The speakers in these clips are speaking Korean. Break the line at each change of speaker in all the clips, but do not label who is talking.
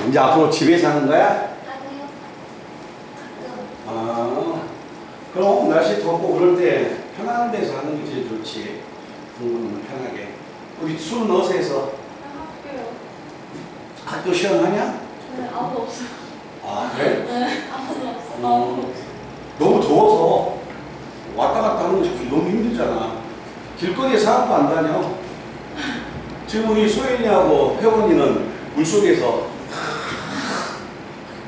이제 앞으로 집에서 하는 거야?
아니요. 가끔.
아, 그럼 날씨 덥고 그럴 때 편한 데서 하는 게 제일 좋지. 공부는 편하게. 우리 술 넣어서 해서
학교요.
학교 시원하냐?
네, 아무도 없어요.
아, 그래?
네, 아무도 없어요. 아무도 없어요.
너무 더워서 왔다 갔다 하는 것이 너무 힘들잖아. 길거리에 사람도 안 다녀. 지금 우리 소연이하고 혜원이는 물속에서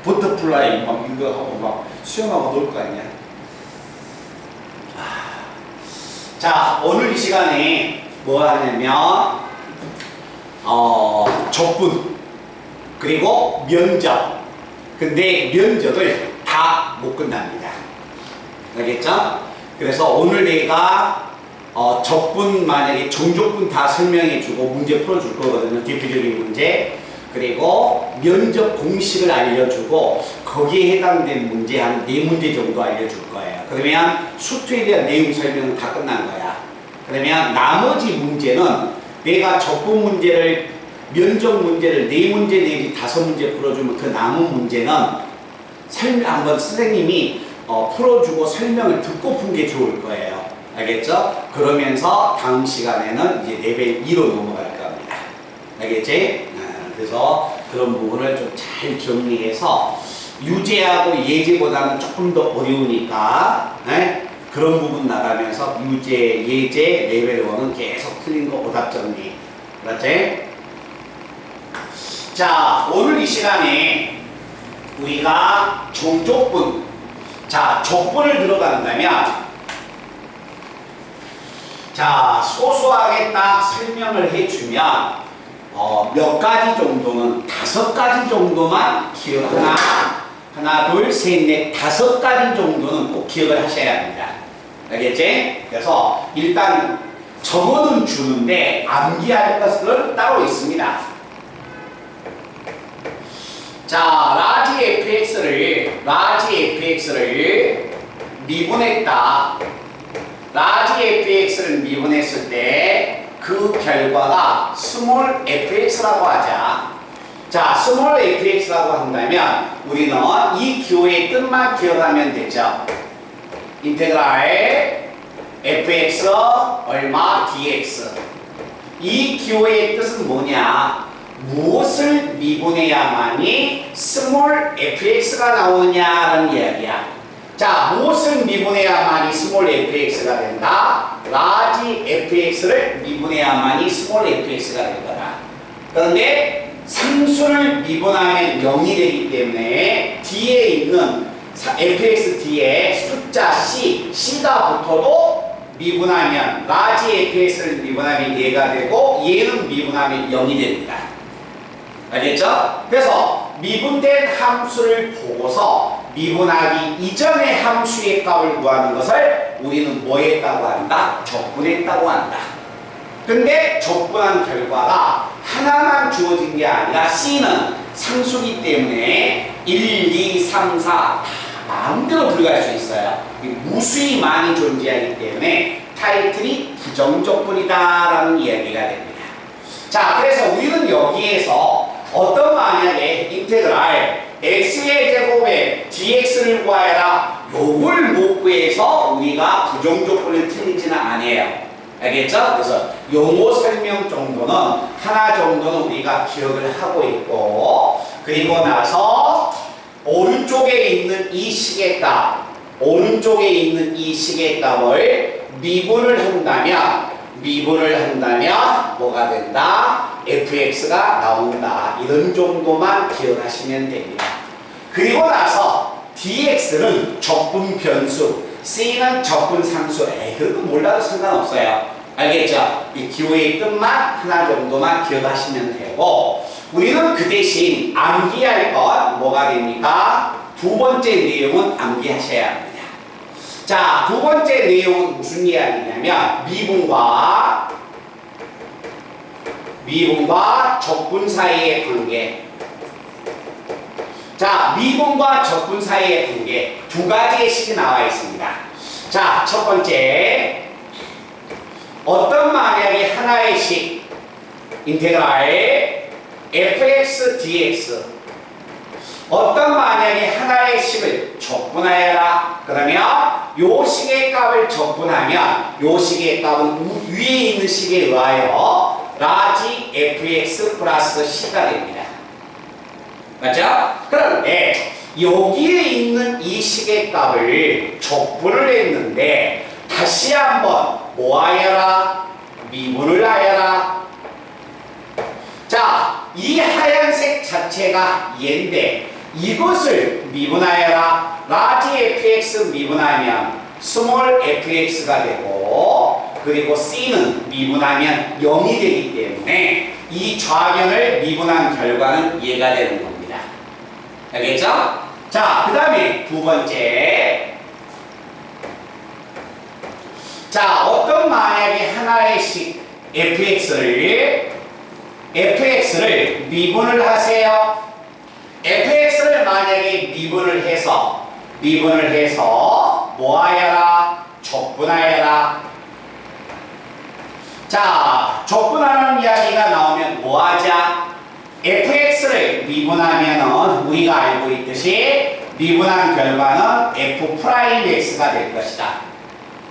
버터플라이 막 이거 하고 막 수영하고 놀 거 아니야. 자, 오늘 이 시간에 뭐 하냐면 적분 그리고 면접. 근데 면접을 다 못 끝납니다. 알겠죠? 그래서 오늘 내가 적분 만약에 정적분 다 설명해 주고 문제 풀어 줄 거거든요. 대표적인 문제. 그리고 면접 공식을 알려주고 거기에 해당된 문제 한 4문제 정도 알려줄 거예요. 그러면 수투에 대한 내용 설명은 다 끝난 거야. 그러면 나머지 문제는 내가 적분 문제를 면접 문제를 4문제 내지 5문제 풀어주면 그 남은 문제는 한번 선생님이 풀어주고 설명을 듣고 푼 게 좋을 거예요. 알겠죠? 그러면서 다음 시간에는 이제 레벨 2로 넘어갈 겁니다. 알겠지? 그래서 그런 부분을 좀 잘 정리해서 유제하고 예제보다는 조금 더 어려우니까 그런 부분 나가면서 유제, 예제, 레벨 1은 계속 틀린 거 오답 정리. 그렇지? 자, 오늘 이 시간에 우리가 정적분, 자, 적분을 들어간다면 자, 소소하게 딱 설명을 해주면 몇 가지 정도는 5가지 정도만 하나, 둘, 셋, 넷, 5가지 정도는 꼭 기억을 하셔야 합니다. 알겠지? 그래서 일단 적어는 주는데 암기할 것은 따로 있습니다. 자, 라지 fx를 미분했다. 라지 fx를 미분했을 때 그 결과가 스몰 fx라고 하자. 자, 스몰 fx라고 한다면 우리는 이 기호의 뜻만 기억하면 되죠. 인테그랄 fx 얼마 dx. 이 기호의 뜻은 뭐냐? 무엇을 미분해야만이 스몰 fx가 나오느냐라는 이야기야. 자, 무엇을 미분해야만이 스몰 fx가 된다? 라지 fx를 미분해야만이 스몰 fx가 될 거다. 그런데 상수를 미분하면 0이 되기 때문에 뒤에 있는 fx 뒤에 숫자 c가 붙어도 미분하면 라지 fx를 미분하면 얘가 되고 얘는 미분하면 0이 됩니다. 알겠죠? 그래서 미분된 함수를 보고서 미분하기 이전의 함수의 값을 구하는 것을 우리는 뭐 했다고 한다? 적분했다고 한다. 근데 적분한 결과가 하나만 주어진 게 아니라 C는 상수기 때문에 1, 2, 3, 4 다 마음대로 들어갈 수 있어요. 무수히 많이 존재하기 때문에 타이틀이 부정적분이다라는 이야기가 됩니다. 자, 그래서 우리는 여기에서 어떤 만약에 인테그랄 x의 제곱에 dx를 구하여라 요걸 못 구해서 우리가 부정조건을 틀리지는 않아요. 알겠죠? 그래서 용어 설명 정도는 하나 정도는 우리가 기억을 하고 있고, 그리고 나서 오른쪽에 있는 이 식의 값, 오른쪽에 있는 이 식의 값을 미분을 한다면 뭐가 된다? fx가 나온다. 이런 정도만 기억하시면 됩니다. 그리고 나서 dx는 적분 변수, c는 적분 상수. 그것도 몰라도 상관없어요. 알겠죠? 이 기호의 뜻만 하나 정도만 기억하시면 되고, 우리는 그 대신 암기할 것 뭐가 됩니까? 두 번째 내용은 암기하셔야 합니다. 자, 두 번째 내용은 무슨 이야기냐면 미분과 적분 사이의 관계. 자, 미분과 적분 사이의 관계 두 가지의 식이 나와 있습니다. 자, 첫 번째, 어떤 만약에 하나의 식 인테그랄 fx dx 어떤 만약에 하나의 식을 적분하여라. 그러면 요 식의 값을 적분하면 요 식의 값은 위에 있는 식에 의하여 라지 fx 플러스 c가 됩니다. 맞죠? 그런데 여기에 있는 이 식의 값을 적분을 했는데 다시 한번 뭐 하여라? 미분을 하여라. 자, 이 하얀색 자체가 얘인데 이것을 미분하여라. 라지 fx 미분하면 스몰 fx가 되고 그리고 c는 미분하면 0이 되기 때문에 이 좌변을 미분한 결과는 얘가 되는 겁니다. 알겠죠? 자, 그 다음에 두 번째. 자, 어떤 만약에 하나의 식 fx를 미분을 하세요. fx를 만약에 미분을 해서 뭐 하여라? 적분하여라. 자, 적분하는 이야기가 나오면 뭐 하자? fx를 미분하면은 우리가 알고 있듯이 미분한 결과는 f'x가 될 것이다.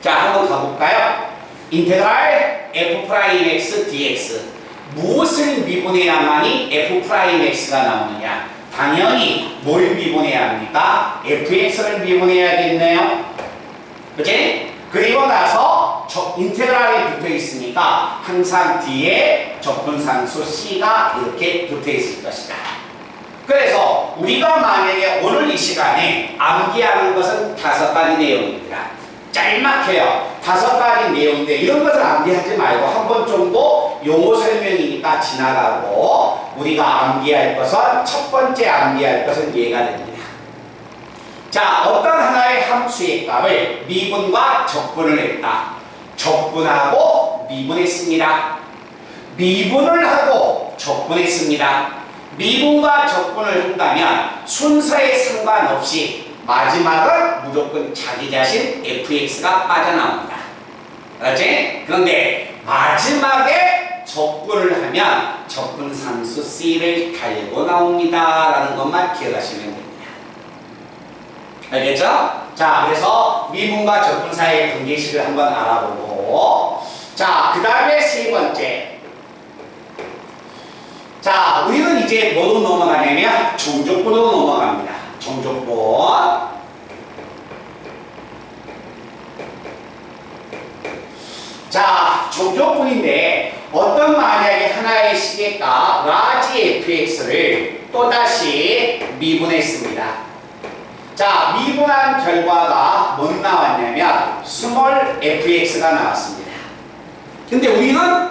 자, 한번 가볼까요? 인테그랄 f'x dx. 무엇을 미분해야만이 f'x가 나오느냐? 당연히 뭘 미분해야 합니까? fx를 미분해야겠네요. 그치? 그리고 나서 인테그랄이 붙어 있으니까 항상 뒤에 적분상수 c가 이렇게 붙어 있을 것이다. 그래서 우리가 만약에 오늘 이 시간에 암기하는 것은 5가지 내용입니다. 짤막해요. 5가지 내용인데 이런 것을 암기하지 말고 한 번 정도 용어 설명이니까 지나가고 우리가 암기할 것은 첫 번째 암기할 것은 얘가 됩니다. 자, 어떤 하나의 함수의 값을 미분과 적분을 했다. 적분하고 미분했습니다. 미분을 하고 적분했습니다. 미분과 적분을 한다면 순서에 상관없이 마지막은 무조건 자기 자신 fx가 빠져나옵니다. 알았지? 그런데 마지막에 적분을 하면 적분상수 c를 달고 나옵니다 라는 것만 기억하시면 됩니다. 알겠죠? 자, 그래서 미분과 적분 사이의 관계식을 한번 알아보고, 자, 그 다음에 세 번째. 자, 우리는 이제 뭐로 넘어가냐면 정족분으로 넘어갑니다. 정족분. 자, 정족분인데 어떤 만약에 하나의 식의 값 라지 fx를 또다시 미분했습니다. 자, 미분한 결과가 뭐 나왔냐면 스몰 fx가 나왔습니다. 근데 우리는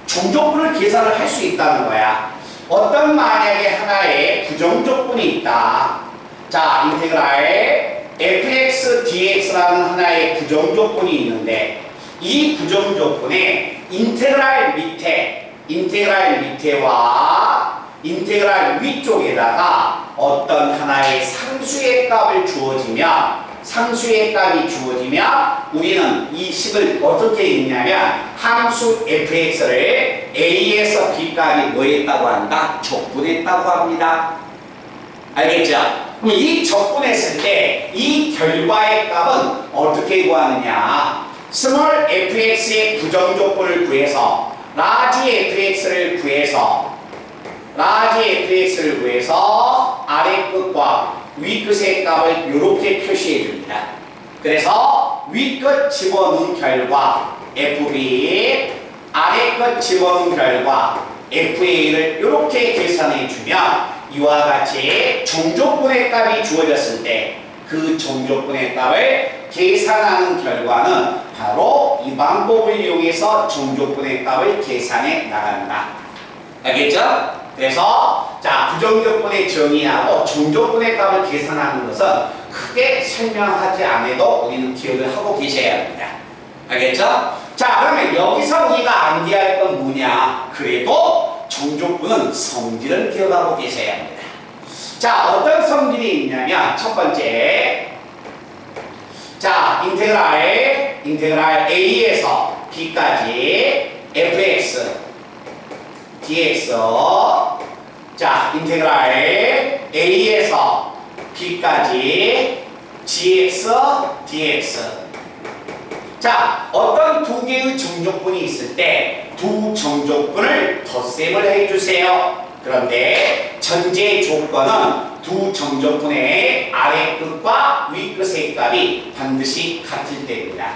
정족분을 계산을 할 수 있다는 거야. 어떤 만약에 하나의 부정족분이 있다. 자, 인테그랄 fx dx라는 하나의 부정족분이 있는데 이 부정조건에 인테그랄 밑에와 인테그랄 위쪽에다가 어떤 하나의 상수의 값을 주어지면 우리는 이 식을 어떻게 읽냐면 함수 fx를 a에서 b까지 뭐 했다고 한다? 적분했다고 합니다. 알겠죠? 그럼 이 적분했을 때 이 결과의 값은 어떻게 구하느냐? 스몰 fx의 부정조건을 구해서 라지 fx를 구해서 아래 끝과 위 끝의 값을 이렇게 표시해 줍니다. 그래서 위 끝 집어넣은 결과 fb, 아래 끝 집어넣은 결과 fa를 이렇게 계산해 주면 이와 같이 정족분의 값이 주어졌을 때 그 정족분의 값을 계산하는 결과는 바로 이 방법을 이용해서 정족분의 값을 계산해 나간다. 알겠죠? 그래서 자, 부정조건의 정의하고 정조건의 값을 계산하는 것은 크게 설명하지 않아도 우리는 기억을 하고 계셔야 합니다. 알겠죠? 자, 그러면 여기서 우리가 암기할 건 뭐냐? 그래도 정조건은 성질을 기억하고 계셔야 합니다. 자, 어떤 성질이 있냐면 첫 번째, 자, 인테그랄 a에서 b까지 fx dx, 자, 인테그랄 A에서 B까지 gx, dx. 자, 어떤 두 개의 정족분이 있을 때 두 정족분을 덧셈을 해주세요. 그런데 전제 조건은 두 정족분의 아래 끝과 위 끝의 값이 반드시 같을 때입니다.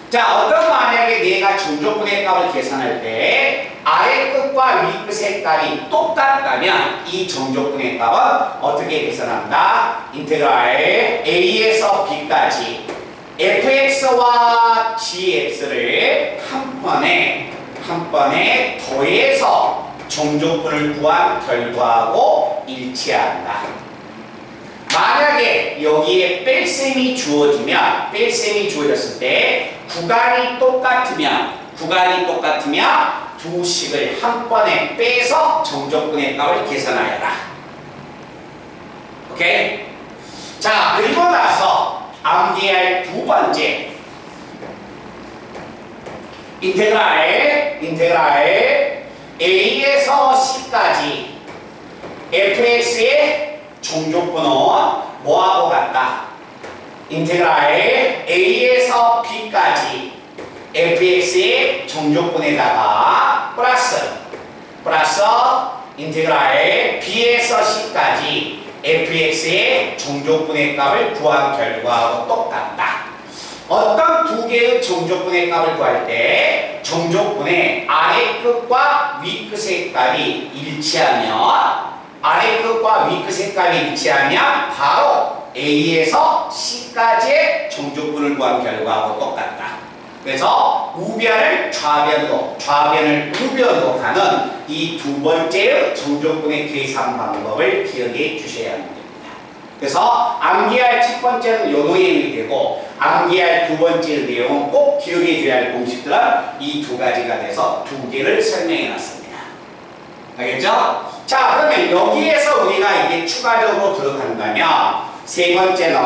자, 어떤 만약에 내가 정족분의 값을 계산할 때 아래 끝과 위 끝의 값이 똑같다면 이 정족분의 값은 어떻게 계산한다? 인테그랄 A에서 B까지 fx와 gx를 한 번에 더해서 정족분을 구한 결과하고 일치한다. 만약에 여기에 뺄셈이 주어졌을 때 구간이 똑같으면 두 식을 한 번에 빼서 정족분의 값을 계산하여라. 오케이? 자, 그리고 나서 암기할 두 번째 인테그랄 A에서 C까지 fx의 정족분은 뭐하고 같다? 인테그랄 A에서 B까지 fx의 정족분에다가 플러스 인테그랄 B에서 C까지 fx의 정족분의 값을 구한 결과하고 똑같다. 어떤 두 개의 정족분의 값을 구할 때 정족분의 아래 끝과 위 끝의 값이 일치하면 바로 A에서 C까지의 정족분을 구한 결과하고 똑같다. 그래서 우변을 좌변을 우변으로 가는 이 두 번째의 정족분의 계산 방법을 기억해 주셔야 합니다. 그래서 암기할 첫 번째는 요 내용이 되고 암기할 두 번째 내용은 꼭 기억해 줘야 할 공식들은 이 두 가지가 돼서 두 개를 설명해 놨습니다. 알겠죠? 자, 그러면 여기에서 우리가 이게 추가적으로 들어간다면 세 번째는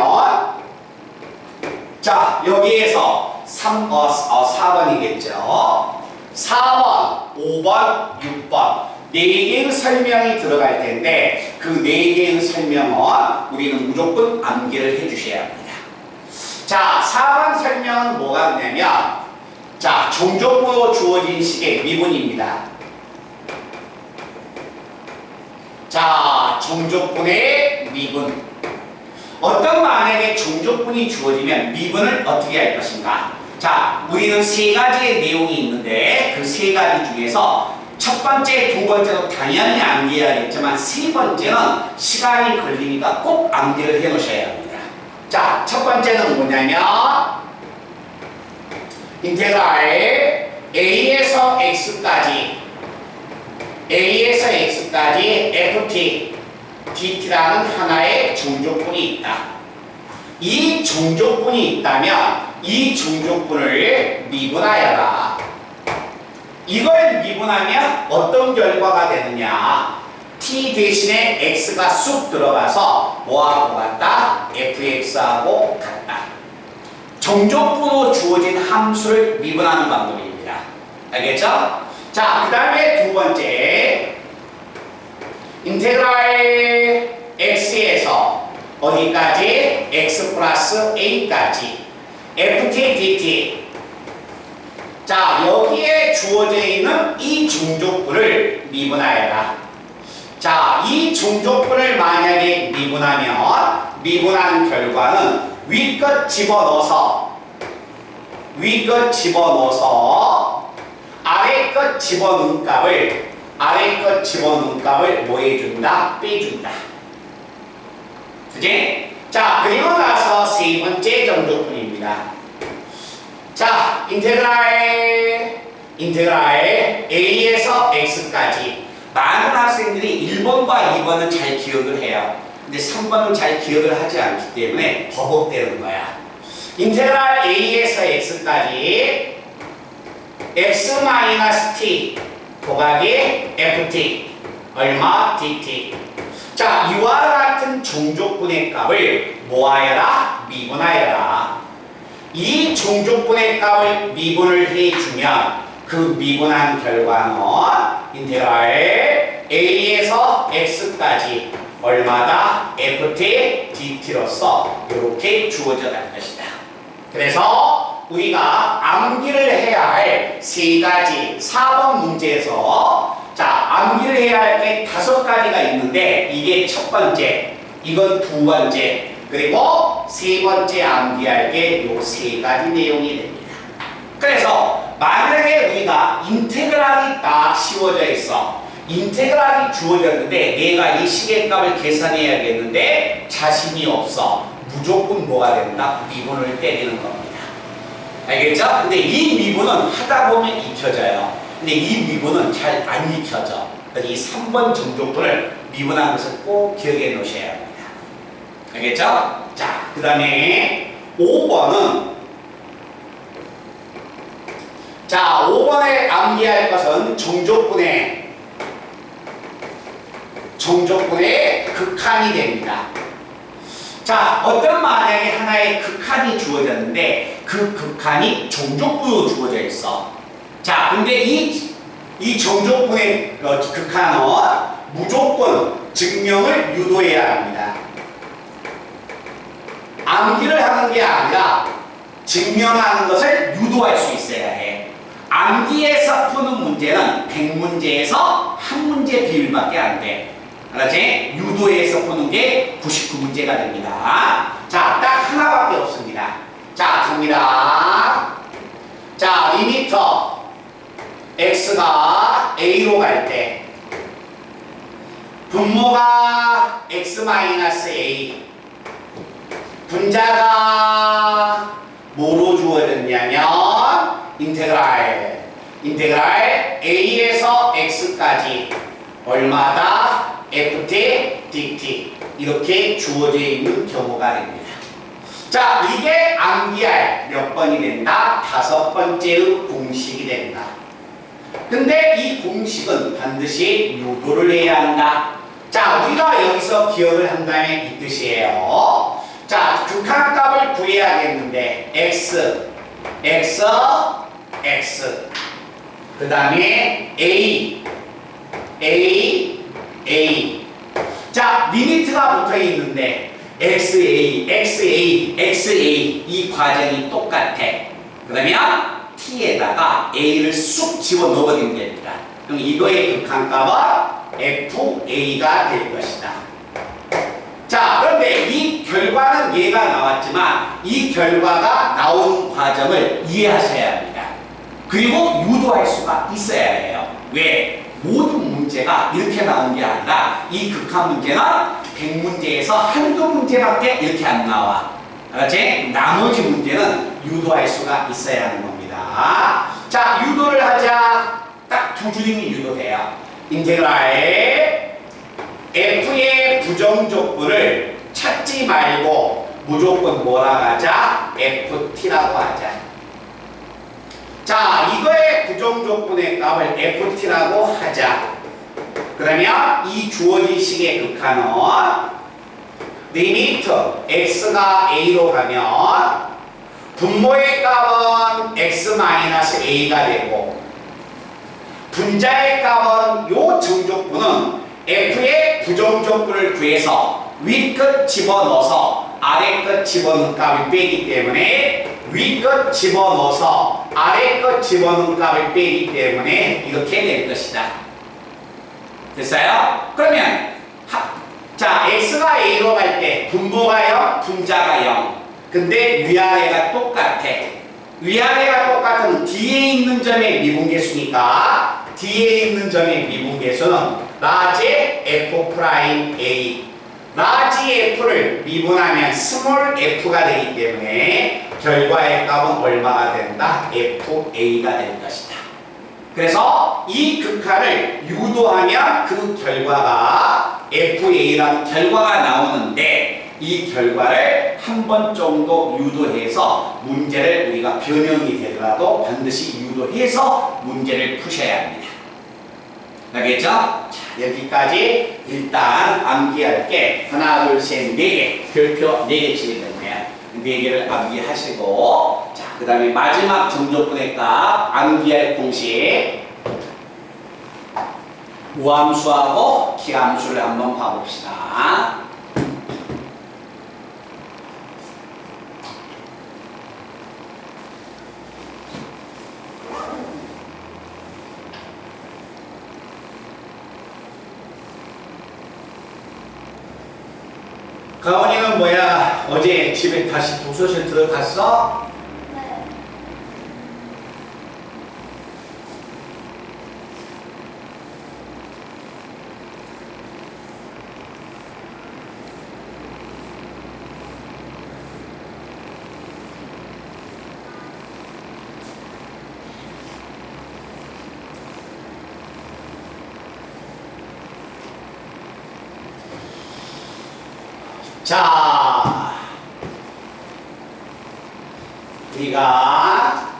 자, 여기에서 4번이겠죠? 4번, 5번, 6번 4개의 설명이 들어갈 텐데 그 4개의 설명은 우리는 무조건 암기를 해주셔야 합니다. 자, 4번 설명은 뭐가 되냐면 자, 정족분으로 주어진 식의 미분입니다. 자, 정족분의 미분. 어떤 만약에 정족분이 주어지면 미분을 어떻게 할 것인가? 자, 우리는 세 가지의 내용이 있는데 그 세 가지 중에서 첫 번째, 두 번째도 당연히 암기해야겠지만 세 번째는 시간이 걸리니까 꼭 암기를 해 놓으셔야 합니다. 자, 첫 번째는 뭐냐면 인테그랄 A에서 X까지 ft, dt라는 하나의 정족분이 있다. 이 정족분이 있다면 이 정족분을 미분하여라. 이걸 미분하면 어떤 결과가 되느냐? t 대신에 x가 쑥 들어가서 뭐하고 같다? fx하고 같다. 정족분으로 주어진 함수를 미분하는 방법입니다. 알겠죠? 자, 그 다음에 두 번째 인테그랄 x에서 어디까지? x 플러스 a까지 ft dt. 자, 여기에 주어져 있는 이 정족분을 미분하여라. 자, 이 정족분을 만약에 미분한 결과는 위껏 집어넣어서 아래껏 집어넣은 값을 뭐 해준다? 빼준다. 그지? 자, 그리고 나서 세 번째 정족분입니다. 자, 인테그랄 A에서 X까지. 많은 학생들이 1번과 2번은 잘 기억을 해요. 근데 3번은 잘 기억을 하지 않기 때문에 버벅대는 거야. 인테그랄 A에서 X까지 x-t 곱하기 ft 얼마? dt. 자, 이와 같은 정족분의 값을 모아여라, 미분하여라. 이 정족분의 값을 미분을 해주면 그 미분한 결과는 인테그랄 A에서 x까지 얼마다 ft dt로서 이렇게 주어져 갈 것이다. 그래서 우리가 암기를 해야 할 세 가지 4번 문제에서 자, 암기를 해야 할 게 5가지가 있는데 이게 첫 번째, 이건 두 번째, 그리고 세 번째 암기할 게 요 세 가지 내용이 됩니다. 그래서 만약에 우리가 인테그랄이 딱 씌워져 있어. 인테그랄이 주어졌는데 내가 이 시계값을 계산해야겠는데 자신이 없어. 무조건 뭐가 된다? 미분을 때리는 겁니다. 알겠죠? 근데 이 미분은 하다 보면 익혀져요. 근데 이 미분은 잘 안 익혀져. 그래서 이 3번 정조분을 미분한 것을 꼭 기억해 놓으셔야 합니다. 알겠죠? 자, 그 다음에 5번은 자, 5번에 암기할 것은 정조분의 극한이 됩니다. 자, 어떤 만약에 하나의 극한이 주어졌는데 그 극한이 정조분으로 주어져 있어. 자, 근데 이 정조분의 극한은 무조건 증명을 유도해야 합니다. 암기를 하는 게 아니라 증명하는 것을 유도할 수 있어야 해. 암기에서 푸는 문제는 100문제에서 한 문제 비율밖에 안 돼. 알았지? 유도에서 푸는 게 99문제가 됩니다. 자, 딱 하나밖에 없습니다. 자, 갑니다. 자, 리미터 x가 a로 갈 때 분모가 x-a 분자가 뭐로 주어졌냐면 인테그랄 a에서 x까지 얼마다 ft dt 이렇게 주어져 있는 경우가 됩니다. 자, 이게 암기할 몇 번이 된다? 5번째의 공식이 된다. 근데 이 공식은 반드시 유도를 해야 한다. 자, 우리가 여기서 기억을 한다면 이 뜻이에요. 자, 극한값을 구해야겠는데 x 그 다음에 a 자, 리미트가 붙어 있는데 xa 이 과정이 똑같아. 그러면 t에다가 a를 쑥 집어 넣어버리면 됩니다. 그럼 이거의 극한값은 fa가 될 것이다. 자, 그런데 이 결과는 얘가 나왔지만 이 결과가 나오는 과정을 이해하셔야 합니다. 그리고 유도할 수가 있어야 해요. 왜? 모든 문제가 이렇게 나온 게 아니라 이 극한 문제는 100문제에서 한두 문제밖에 이렇게 안 나와. 알았지? 나머지 문제는 유도할 수가 있어야 하는 겁니다. 자, 유도를 하자. 딱 두 줄임이 유도돼요. 인테그랄 f의 부정적분을 찾지 말고 무조건 뭐라 하자? ft라고 하자. 자, 이거의 부정조건의 값을 ft라고 하자. 그러면 이 주어진 식의 극한은 리미터 x가 a로 가면 분모의 값은 x-a가 되고 분자의 값은 요 정조건은 f의 부정조건을 구해서 윗끝 집어넣어서 아래끝 집어넣은 값이 빼기 때문에 윗끝 집어넣어서 아래끝 집어넣은 값을 빼기 때문에 이렇게 될 것이다. 됐어요? 그러면 자, x가 a로 갈 때 분모가 0, 분자가 0. 근데 위아래가 똑같아. 위아래가 똑같은 뒤에 있는 점의 미분계수니까 뒤에 있는 점의 미분계수는 라지 f'(a) 라지 f를 미분하면 스몰 f가 되기 때문에 결과의 값은 얼마가 된다? fa가 될 것이다. 그래서 이 극한을 유도하면 그 결과가 fa라는 결과가 나오는데 이 결과를 한 번 정도 유도해서 문제를 우리가 변형이 되더라도 반드시 유도해서 문제를 푸셔야 합니다. 알겠죠? 자, 여기까지 일단 암기할 게 하나, 둘, 셋, 네 개, 별표 4개 치게 되네요. 4개를 암기하시고, 자, 그 다음에 마지막 정조분의 값 암기할 공식 우함수하고 기함수를 한번 봐봅시다. 가온이는 뭐야? 어제 집에 다시 독서실 들어갔어?
네.
자, 우리가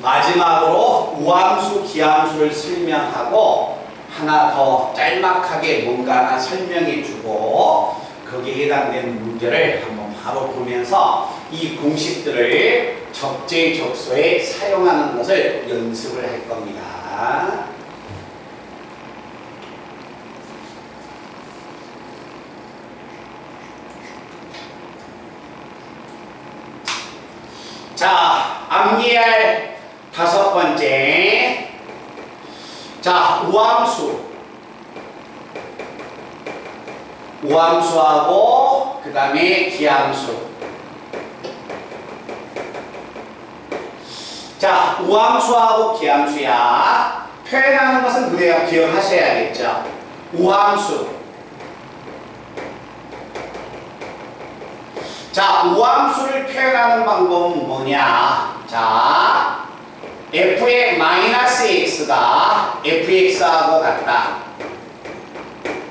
마지막으로 우함수, 기함수를 설명하고 하나 더 짤막하게 뭔가 하나 설명해주고 거기에 해당되는 문제를 한번 바로 보면서 이 공식들을 적재적소에 사용하는 것을 연습을 할 겁니다. 자, 암기할 5번째. 자, 우함수하고 그 다음에 기함수. 자, 우함수하고 기함수야. 표현하는 것은 그래요. 기억하셔야겠죠. 우함수. 자, 우함수를 표현하는 방법은 뭐냐? 자, f의 마이너스 x가 fx하고 같다.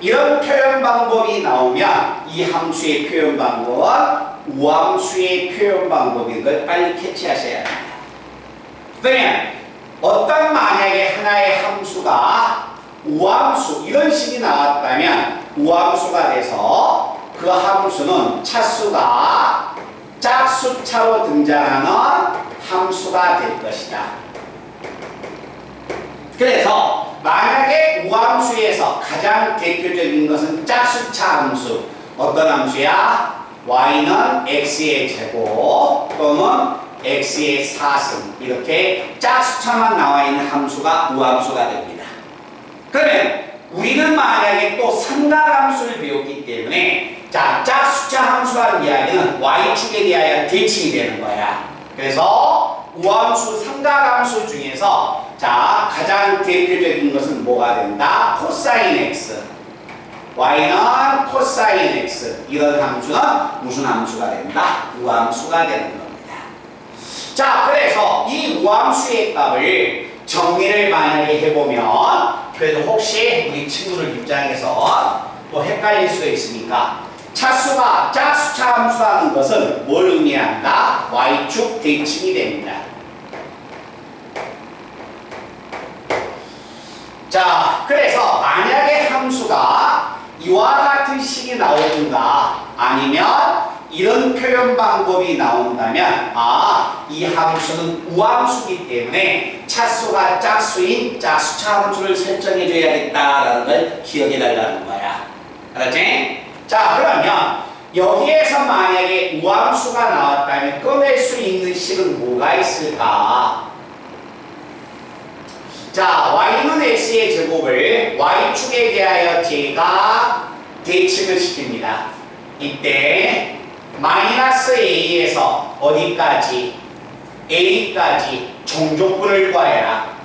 이런 표현 방법이 나오면 이 함수의 표현 방법은 우함수의 표현 방법인 걸 빨리 캐치하셔야 합니다. 그러면 어떤 만약에 하나의 함수가 우함수 이런 식이 나왔다면 우함수가 돼서 그 함수는 차수가 짝수차로 등장하는 함수가 될 것이다. 그래서 만약에 우함수에서 가장 대표적인 것은 짝수차 함수. 어떤 함수야? y는 x의 제곱 또는 x의 4승. 이렇게 짝수차만 나와 있는 함수가 우함수가 됩니다. 그러면 우리는 만약에 또 삼각함수를 배웠기 때문에 자, 짝수차 함수라는 이야기는 y축에 대하여 대칭이 되는 거야. 그래서 우함수, 삼각함수 중에서 자, 가장 대표적인 것은 뭐가 된다? 코사인 x. y는 코사인 x. 이런 함수는 무슨 함수가 된다? 우함수가 되는 겁니다. 자, 그래서 이 우함수의 값을 정리를 만약에 해보면 그래도 혹시 우리 친구들 입장에서 또 헷갈릴 수가 있으니까 차수가 짝수차 함수라는 것은 뭘 의미한다? y축 대칭이 됩니다. 자, 그래서 만약에 함수가 이와 같은 식이 나오든가 아니면 이런 표현 방법이 나온다면 이 함수는 우함수이기 때문에 차수가 짝수인 짝수차 함수를 설정해 줘야겠다라는 걸 기억해 달라는 거야. 알았지? 자, 그러면 여기에서 만약에 우함수가 나왔다면 꺼낼 수 있는 식은 뭐가 있을까? 자, y는 x의 제곱을 y축에 대하여 제가 대칭을 시킵니다. 이때 마이너스 a에서 어디까지? a까지 종족분을 구하여라.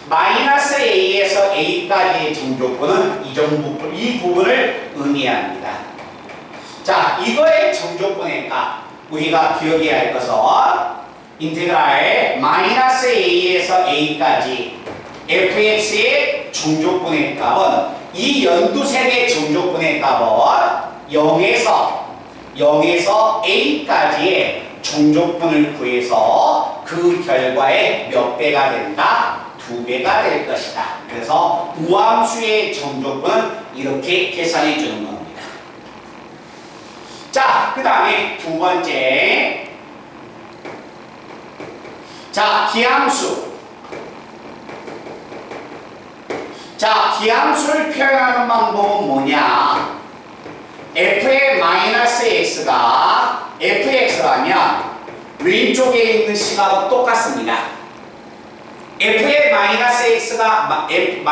마이너스 a에서 a까지의 종족분은 이 부분을 의미합니다. 자, 이거의 종족분의 값 우리가 기억해야 할 것은 인테그랄 마이너스 a에서 a까지 fx의 종족분의 값은 이 연두색의 종족분의 값은 0에서 a까지의 종족분을 구해서 그 결과에 몇 배가 된다? 2배가 될 것이다. 그래서 우함수의 종족분은 이렇게 계산해 주는 겁니다. 자, 그 다음에 두 번째. 자, 기함수. 자, 기함수를 표현하는 방법은 뭐냐? f의 마이너스 x가 fx라면 왼쪽에 있는 식하고 똑같습니다. f의 마이너스 x가 f의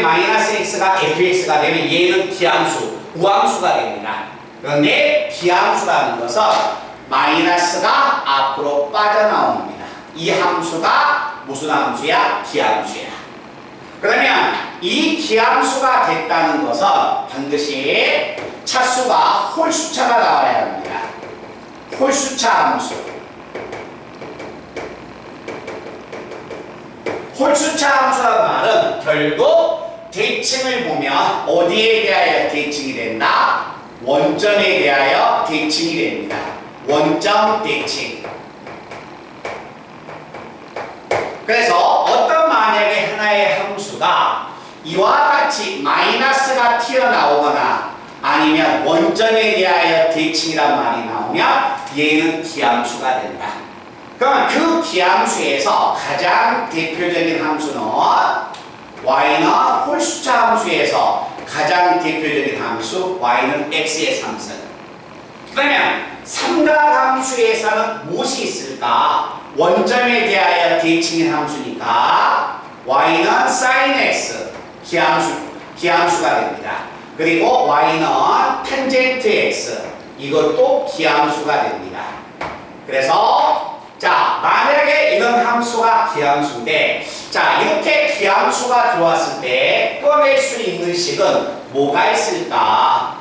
마이너스 x가 fx가 되면 얘는 기함수, 우함수가 됩니다. 그런데 기함수라는 것은 마이너스가 앞으로 빠져나옵니다. 이 함수가 무슨 함수야? 기함수야. 그러면 이 기함수가 됐다는 것은 반드시 차수가 홀수차가 나와야 합니다. 홀수차 함수. 홀수차 함수라는 말은 결국 대칭을 보면 어디에 대하여 대칭이 된다? 원점에 대하여 대칭이 됩니다. 원점 대칭. 그래서 어떤 만약에 하나의 함수가 이와 같이 마이너스가 튀어나오거나 아니면 원점에 대하여 대칭이란 말이 나오면 얘는 기함수가 된다. 그러면 그 기함수에서 가장 대표적인 함수는 y는 홀수차 함수에서 가장 대표적인 함수 y는 x의 3승. 그러면 삼각함수에서는 무엇이 있을까? 원점에 대하여 대칭인 함수니까 y는 sin x 기함수가 됩니다. 그리고 y는 탄젠트 x 이것도 기함수가 됩니다. 그래서 자, 만약에 이런 함수가 기함수인데 자, 이렇게 기함수가 들어왔을 때 꺼낼 수 있는 식은 뭐가 있을까?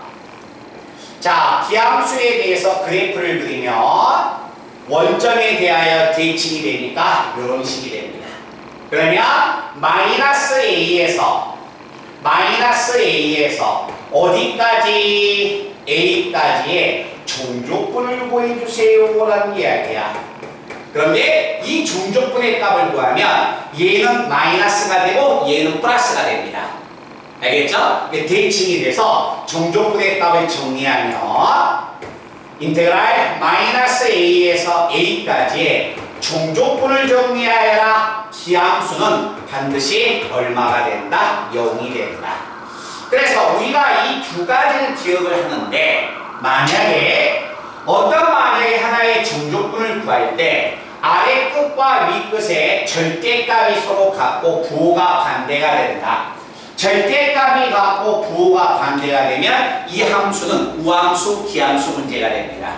자, 기함수에 대해서 그래프를 그리면 원점에 대하여 대칭이 되니까 이런 식이 됩니다. 그러면 마이너스 A에서 어디까지? A까지의 종족분을 구해주세요 라는 이야기야. 그런데 이 종족분의 값을 구하면 얘는 마이너스가 되고 얘는 플러스가 됩니다. 알겠죠? 대칭이 돼서 종족분의 값을 정리하면 인테그랄 마이너스 A에서 A까지의 종족분을 정리하여라. 기함수는 반드시 얼마가 된다? 0이 된다. 그래서 우리가 이 두 가지를 기억을 하는데 만약에 하나의 종족분을 구할 때 아래 끝과 위 끝에 절대값이 서로 같고 부호가 반대가 된다. 절대값이 같고 부호가 반대가 되면 이 함수는 우함수, 기함수 문제가 됩니다.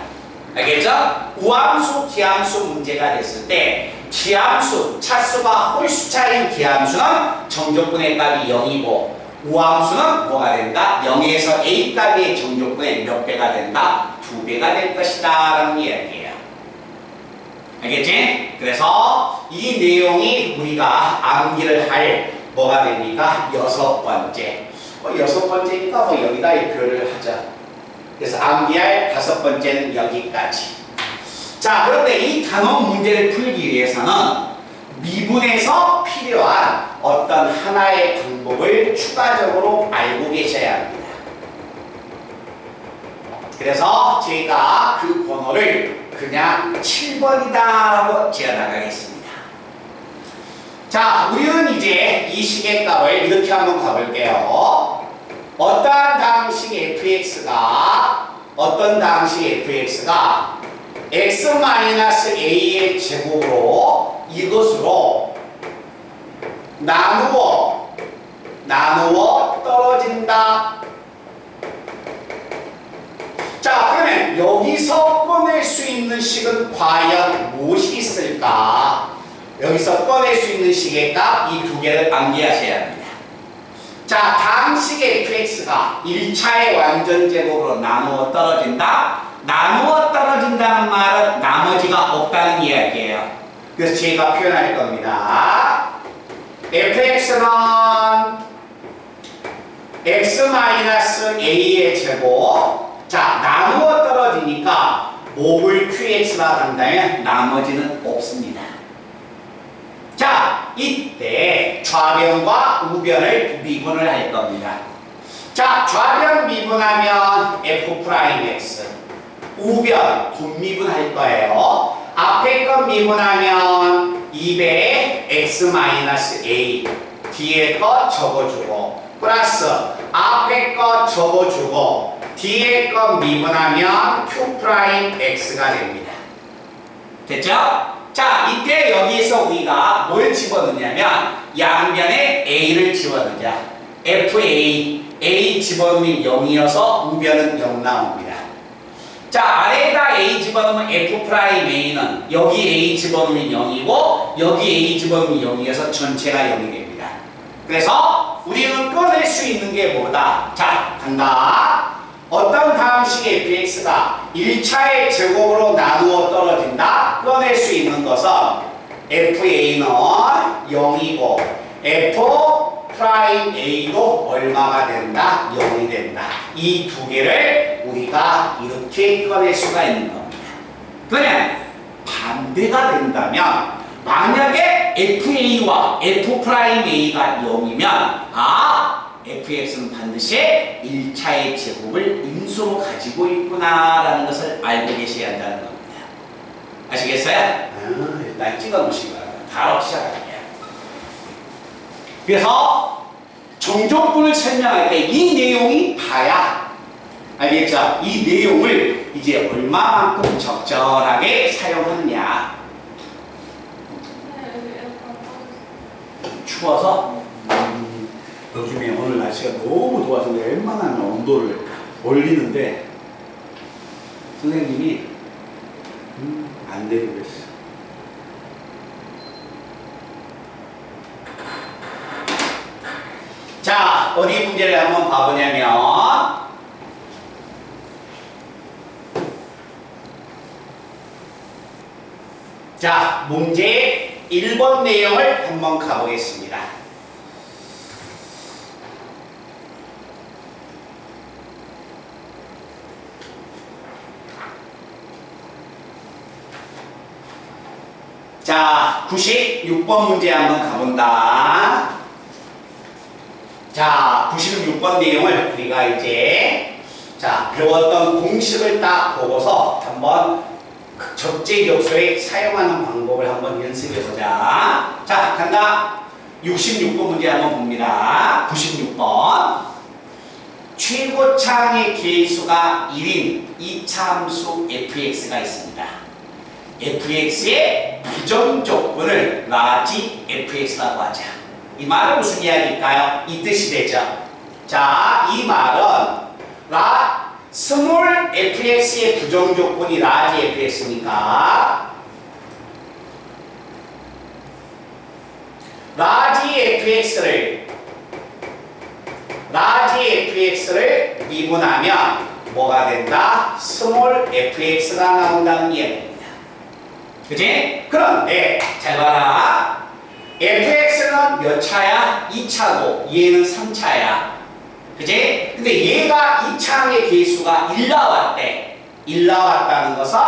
알겠죠? 우함수, 기함수 문제가 됐을 때 기함수, 차수가 홀수차인 기함수는 정족분의 값이 0이고 우함수는 뭐가 된다? 0에서 A값의 정족분의 몇 배가 된다? 2배가 될 것이다 라는 이야기예요. 알겠지? 그래서 이 내용이 우리가 암기를 할 뭐가 됩니까? 6번째. 6번째니까 여기다 이 표를 하자. 그래서 암기할 5번째는 여기까지. 자, 그런데 이 단원 문제를 풀기 위해서는 미분에서 필요한 어떤 하나의 방법을 추가적으로 알고 계셔야 합니다. 그래서 제가 그 번호를 그냥 7번이다 하고 지어나가겠습니다. 자, 우리는 이제 이 식의 값을 이렇게 한번 가볼게요. 어떤 당식 fx가 x-a의 제곱으로 이것으로 나누어 떨어진다. 자, 그러면 여기서 꺼낼 수 있는 식은 과연 무엇이 있을까? 여기서 꺼낼 수 있는 식의 값 이 두 개를 암기하셔야 합니다. 자, 당식 fx가 1차의 완전 제곱으로 나누어 떨어진다. 나누어 떨어진다는 말은 나머지가 없다는 이야기예요. 그래서 제가 표현할 겁니다. fx는 x-a의 제곱. 자, 나누어 떨어지니까 몹을 qx라 한다면 나머지는 없습니다. 자, 이때 좌변과 우변을 미분을 할 겁니다. 자, 좌변 미분하면 f'x, 우변 분미분 할 거예요. 앞에 것 미분하면 2배의 x-a 뒤에 거 적어주고 플러스 앞에 거 적어주고 뒤에 거 미분하면 q 프라임 x가 됩니다. 됐죠? 자, 이때 여기서 우리가 뭘 집어넣냐면 양변에 a를 집어넣자. fa, a 집어넣으면 0이어서 우변은 0 나옵니다. 자, 아래에다 a 집어넣으면 f 프라임 a는 여기 a 집어넣으면 0이고 여기 a 집어넣으면 0이어서 전체가 0이 됩니다. 그래서 우리는 꺼낼 수 있는 게 뭐다? 자, 간다. 어떤 다음식의 fx가 1차의 제곱으로 나누어 떨어진다? 꺼낼 수 있는 것은 fa는 0이고 f 프라임 a도 얼마가 된다? 0이 된다. 이 두 개를 우리가 이렇게 꺼낼 수가 있는 겁니다. 그러면 반대가 된다면 만약에 fa와 f 프라임 a가 0이면 fx는 반드시 1차의 제곱을 인수로 가지고 있구나라는 것을 알고 계셔야 한다는 겁니다. 아시겠어요? 일단 찍어 놓으시기 바랍니다. 바로 시작할게요. 그래서 정적분을 설명할 때 이 내용이 다야. 알겠죠? 이 내용을 이제 얼마만큼 적절하게 사용하느냐. 추워서 요즘에 오늘 날씨가 너무 더워서 웬만하면 온도를 올리는데 선생님이 안 내리고 있어. 자, 어디 문제를 한번 봐보냐면 자, 문제 1번 내용을 한번 가보겠습니다. 자, 96번 문제 한번 가본다. 자, 96번 내용을 우리가 이제 배웠던 공식을 딱 보고서 한번 적재적소에 사용하는 방법을 한번 연습해보자. 자, 간다. 66번 문제 한번 봅니다. 96번. 최고차항의 개수가 1인 이차함수 fx가 있습니다. fx의 부정조건을 라지 fx라고 하자. 이 말은 무슨 이야기일까요? 이 뜻이 되죠. 자, 이 말은 스몰 fx의 부정조건이 라지 fx니까 라지 fx를 미분하면 뭐가 된다? 스몰 fx가 나온다는 이야기입니다. 그치? 그런데 잘 봐라. fx는 몇 차야? 2차고 얘는 3차야. 그치? 근데 얘가 2차항의 개수가 1 나왔대. 1 나왔다는 것은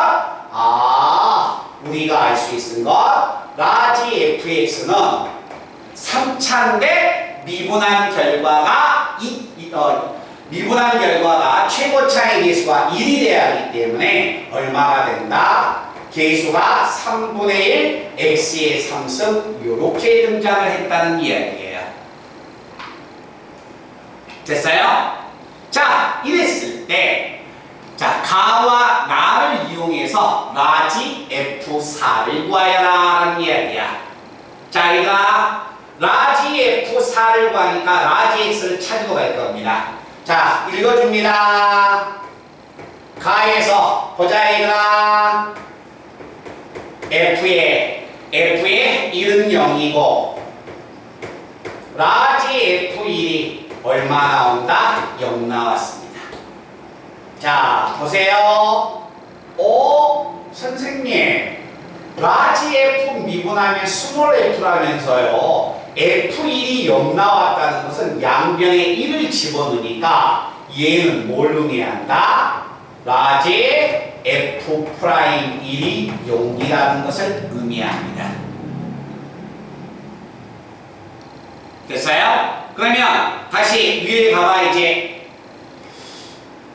우리가 알 수 있는 것 라지 fx는 3차인데 미분한 결과가 최고차의 개수가 1이 돼야 하기 때문에 얼마가 된다? 개수가 3분의 1 x의 3승 요렇게 등장을 했다는 이야기예요. 됐어요? 자, 이랬을 때 가와 나를 이용해서 라지 f4를 구하여라 라는 이야기야. 자, 이가 라지 f4를 구하니까 라지 x를 찾으러 갈 겁니다. 자, 읽어줍니다. 가에서 보자 이가 f의 1은 0이고 라지 f1이 얼마 나온다? 0 나왔습니다. 자, 보세요. 선생님 라지 f 미분하면 스몰 f라면서요. f1이 0 나왔다는 것은 양변에 1을 집어넣으니까 얘는 뭘 의미해야 한다? 라지 f 프라임 1이 0이라는 것을 의미합니다. 됐어요? 그러면 다시 위에 가봐. 이제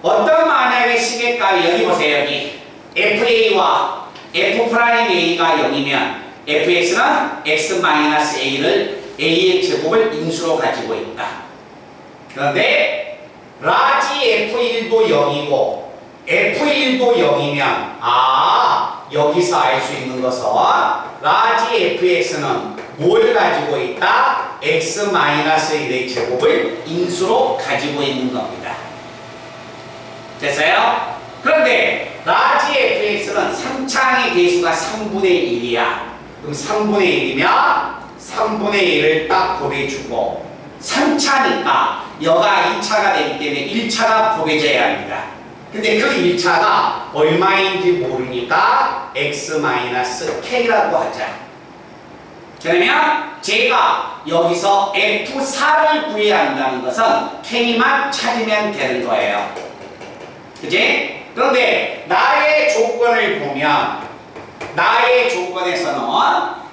어떤 만약에 시계값이 여기 보세요. 여기 fa와 f 프라임 a가 0이면 fx는 x-a를 a의 제곱을 인수로 가지고 있다. 그런데 라지 F1도 0이고 F1도 0이면 여기서 알 수 있는 것은 라지 fx는 뭘 가지고 있다? x-1의 제곱을 인수로 가지고 있는 겁니다. 됐어요? 그런데 라지 fx는 3차항의 개수가 3분의 1이야. 그럼 3분의 1이면 3분의 1을 딱 곱해주고 3차니까 여가 2차가 되기 때문에 1차가 곱해져야 합니다. 근데 그 1차가 얼마인지 모르니까 x-k라고 하자. 그러면 제가 여기서 F4를 구해야 한다는 것은 K만 찾으면 되는 거예요. 그치? 그런데 나의 조건을 보면 나의 조건에서는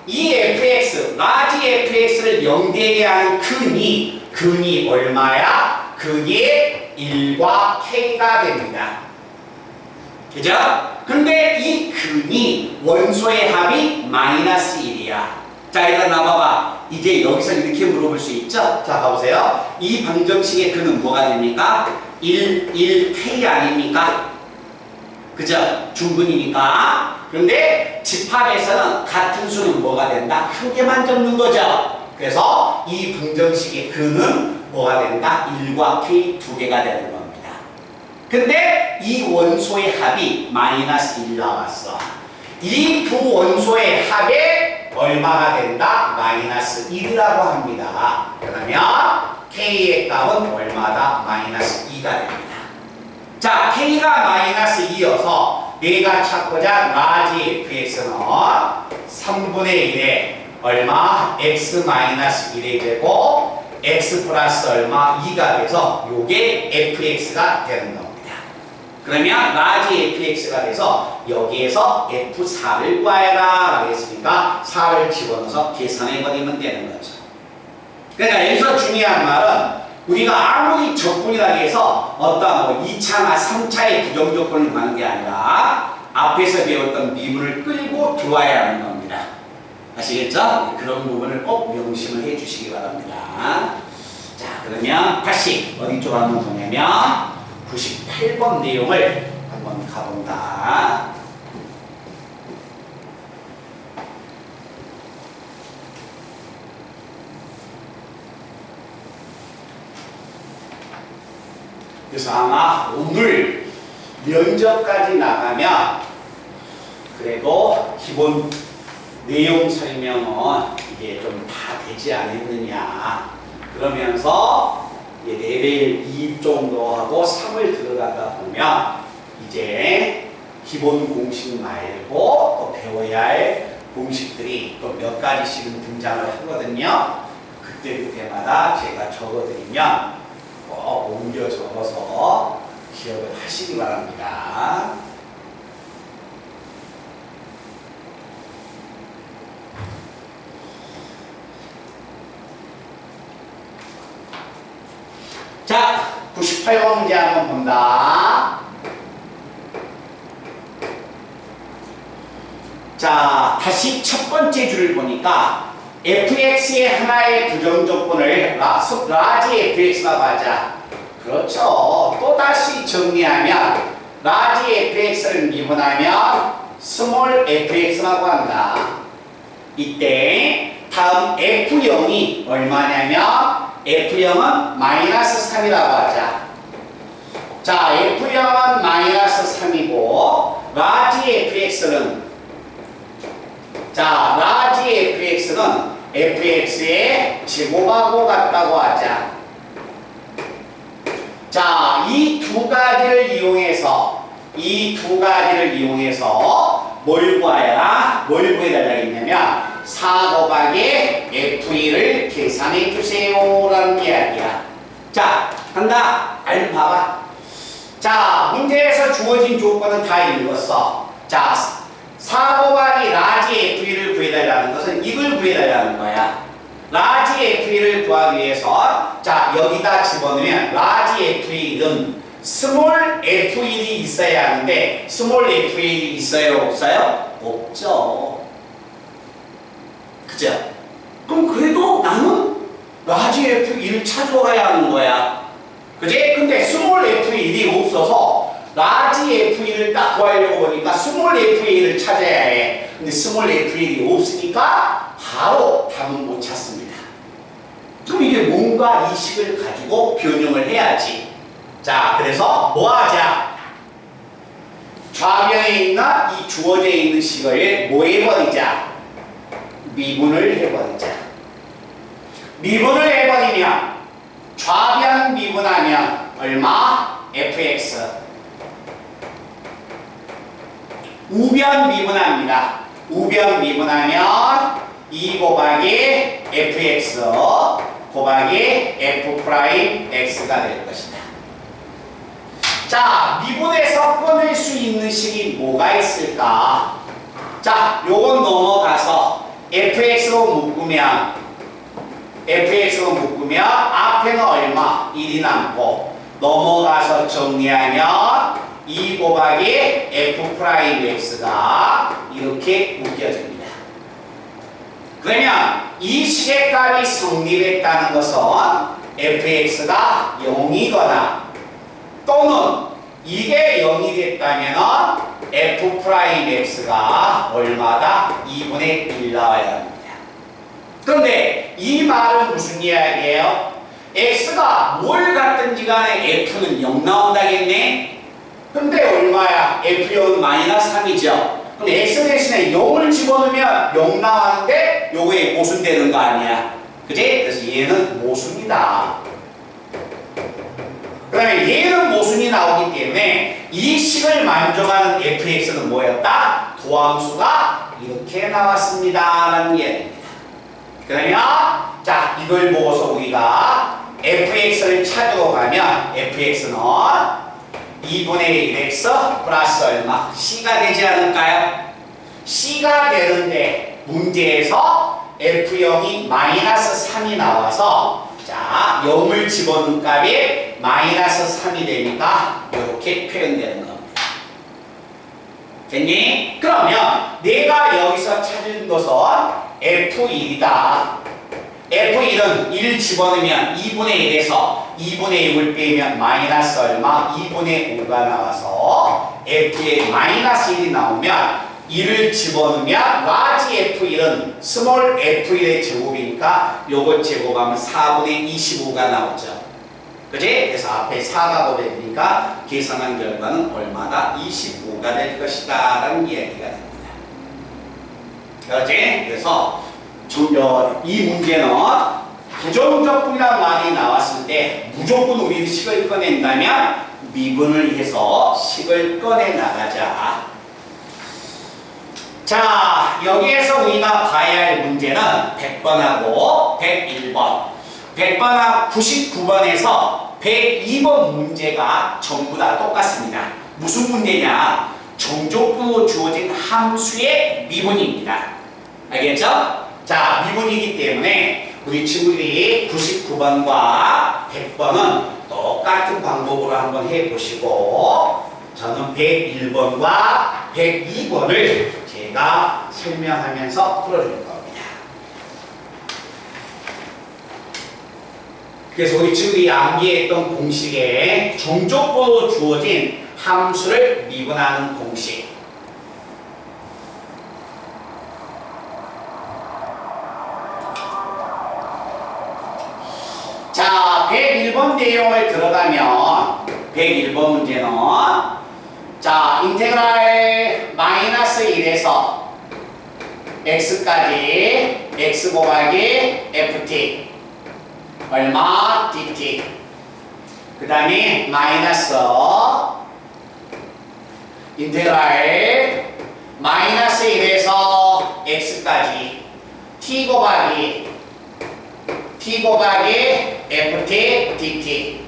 이 fx, 라지 fx를 0되게 하는 근이 얼마야? 그게 1과 k가 됩니다. 그죠? 근데 이 근이 원소의 합이 -1이야. 자, 일단 나봐봐. 이제 여기서 이렇게 물어볼 수 있죠? 자, 봐보세요. 이 방정식의 근은 뭐가 됩니까? 1k 아닙니까? 그죠? 중근이니까. 그런데 집합에서는 같은 수는 뭐가 된다? 한 개만 적는 거죠. 그래서 이 방정식의 근은 뭐가 된다? 1과 k 두 개가 되는 겁니다. 근데 이 원소의 합이 -1 나왔어. 이 두 원소의 합에 얼마가 된다? -1이라고 합니다. 그러면 k의 값은 얼마다? -2가 됩니다. 자, k가 -2여서 내가 찾고자 라지 fx는 3분의 1에 얼마? x-1이 되고 x 플러스 얼마? 2가 돼서 요게 fx가 되는 겁니다. 그러면 라지 fx가 돼서 여기에서 f4를 구하여라 라고 했으니까 4를 집어넣어서 계산해버리면 되는 거죠. 그러니까 여기서 중요한 말은 우리가 아무리 적분이라고 해서 어떤 2차나 3차의 부정조건을 구하는 게 아니라 앞에서 배웠던 미분을 끌고 들어와야 하는 겁니다. 아시겠죠? 그런 부분을 꼭 명심을 해 주시기 바랍니다. 자, 그러면 다시 어디 쪽으로 한번 보냐면 98번 내용을 한번 가본다. 그래서 아마 오늘 면접까지 나가면 그래도 기본 내용 설명은 이게 좀 다 되지 않았느냐. 그러면서 이제 레벨 2 정도 하고 3을 들어가다 보면 이제 기본 공식 말고 또 배워야 할 공식들이 또 몇 가지씩은 등장을 하거든요. 그때마다 제가 적어드리면 꼭 옮겨 적어서 기억을 하시기 바랍니다. 자, 98번 문제 한번 본다. 자, 다시 첫 번째 줄을 보니까 fx의 하나의 부정조건을 라지 fx라고 하자. 그렇죠. 또 다시 정리하면 라지 fx를 미분하면 스몰 fx라고 한다. 이때 다음 f0이 얼마냐면 F0은 -3이라고 하자. 자, F0은 -3이고 라지 fx는 fx의 제곱하고 같다고 하자. 자, 이 두 가지를 이용해서 뭘 구하여라? 뭘 구해달라고 했냐면 4 곱하기 F1을 계산해 주세요 라는 이야기야. 자, 간다. 알고 봐봐. 자, 문제에서 주어진 조건은 다 읽었어. 자, 4 곱하기 라지 F1을 구해달라는 것은 이걸 구해달라는 거야. 라지 F1을 구하기 위해서 자, 여기다 집어넣으면 라지 F1은 스몰 F1이 있어야 하는데 스몰 F1이 있어요? 없어요? 없죠. 그죠? 그럼 그래도 나는 라지 F1을 찾아가야 하는 거야. 그지? 근데 스몰 F1이 없어서 라지 F1을 딱 구하려고 보니까 스몰 F1을 찾아야 해. 근데 스몰 F1이 없으니까 바로 답은 못 찾습니다. 그럼 이게 뭔가 이 식을 가지고 변형을 해야지. 자, 그래서 뭐 하자? 좌변에 있는 이 주어져 있는 식을 뭐 해버리자? 미분을 해버리자. 미분을 해버리면 좌변 미분하면 얼마? fx. 우변 미분합니다. 우변 미분하면 2 곱하기 fx 곱하기 f'x가 될 것이다. 자, 미분에서 꺼낼 수 있는 식이 뭐가 있을까? 자, 요건 넘어가서 fx로 묶으면 앞에는 얼마? 1이 남고 넘어가서 정리하면 2 곱하기 f'x가 이렇게 묶여집니다. 그러면 이 식의 값이 성립했다는 것은 fx가 0이거나 또는 이게 0이 됐다면 f'x가 얼마다? 2분의 1 나와야 합니다. 그런데 이 말은 무슨 이야기예요? x가 뭘 갖든지 간에 f는 0 나온다겠네? 근데 얼마야? f0은 마이너스 3이죠. 그럼 x 대신에 0을 집어넣으면 0 나왔는데 요거에 모순되는 거 아니야? 그지? 그래서 얘는 모순이다. 그러면 얘는 모순이 나오기 때문에 이 식을 만족하는 fx는 뭐였다? 도함수가 이렇게 나왔습니다 라는 이야기입니다. 그러면 자, 이걸 보고서 우리가 fx를 찾으러 가면 fx는 2분의 1x 플러스 얼마? c가 되지 않을까요? c가 되는데 문제에서 f0이 마이너스 3이 나와서 자, 0을 집어넣은 값이 마이너스 3이 되니까 이렇게 표현되는 겁니다. 됐니? 그러면 내가 여기서 찾은 것은 F1이다. F1은 1 집어넣으면 2분의 1에서 2분의 6을 빼면 마이너스 얼마? 2분의 5가 나와서 F에 마이너스 1이 나오면 1을 집어넣으면 라지 F1은 스몰 F1의 제곱이니까 요걸 제곱하면 4분의 25가 나오죠. 그지? 그래서 앞에 4가 곱해지니까 계산한 결과는 얼마다? 25가 될 것이다 라는 이야기가 됩니다. 그렇지? 그래서 이 문제는 부정적분이라는 말이 나왔을 때 무조건 우리는 식을 꺼낸다면 미분을 해서 식을 꺼내 나가자. 자, 여기에서 우리가 봐야 할 문제는 100번하고 101번 100번하고 99번에서 102번 문제가 전부 다 똑같습니다. 무슨 문제냐? 정족분으로 주어진 함수의 미분입니다. 알겠죠? 자, 미분이기 때문에 우리 친구들이 99번과 100번은 똑같은 방법으로 한번 해보시고 저는 101번과 102번을 제가 설명하면서 풀어줄 겁니다. 그래서 우리 친구들이 암기했던 공식에 정족분으로 주어진 함수를 미분하는 공식. 자, 101번 내용을 들어가면 101번 문제는 자, 인테그랄 마이너스 1에서 x까지 x 곱하기 ft 얼마? dt 그 다음에 마이너스 인테그랄 마이너스 1에서 x까지 t 곱하기 ft dt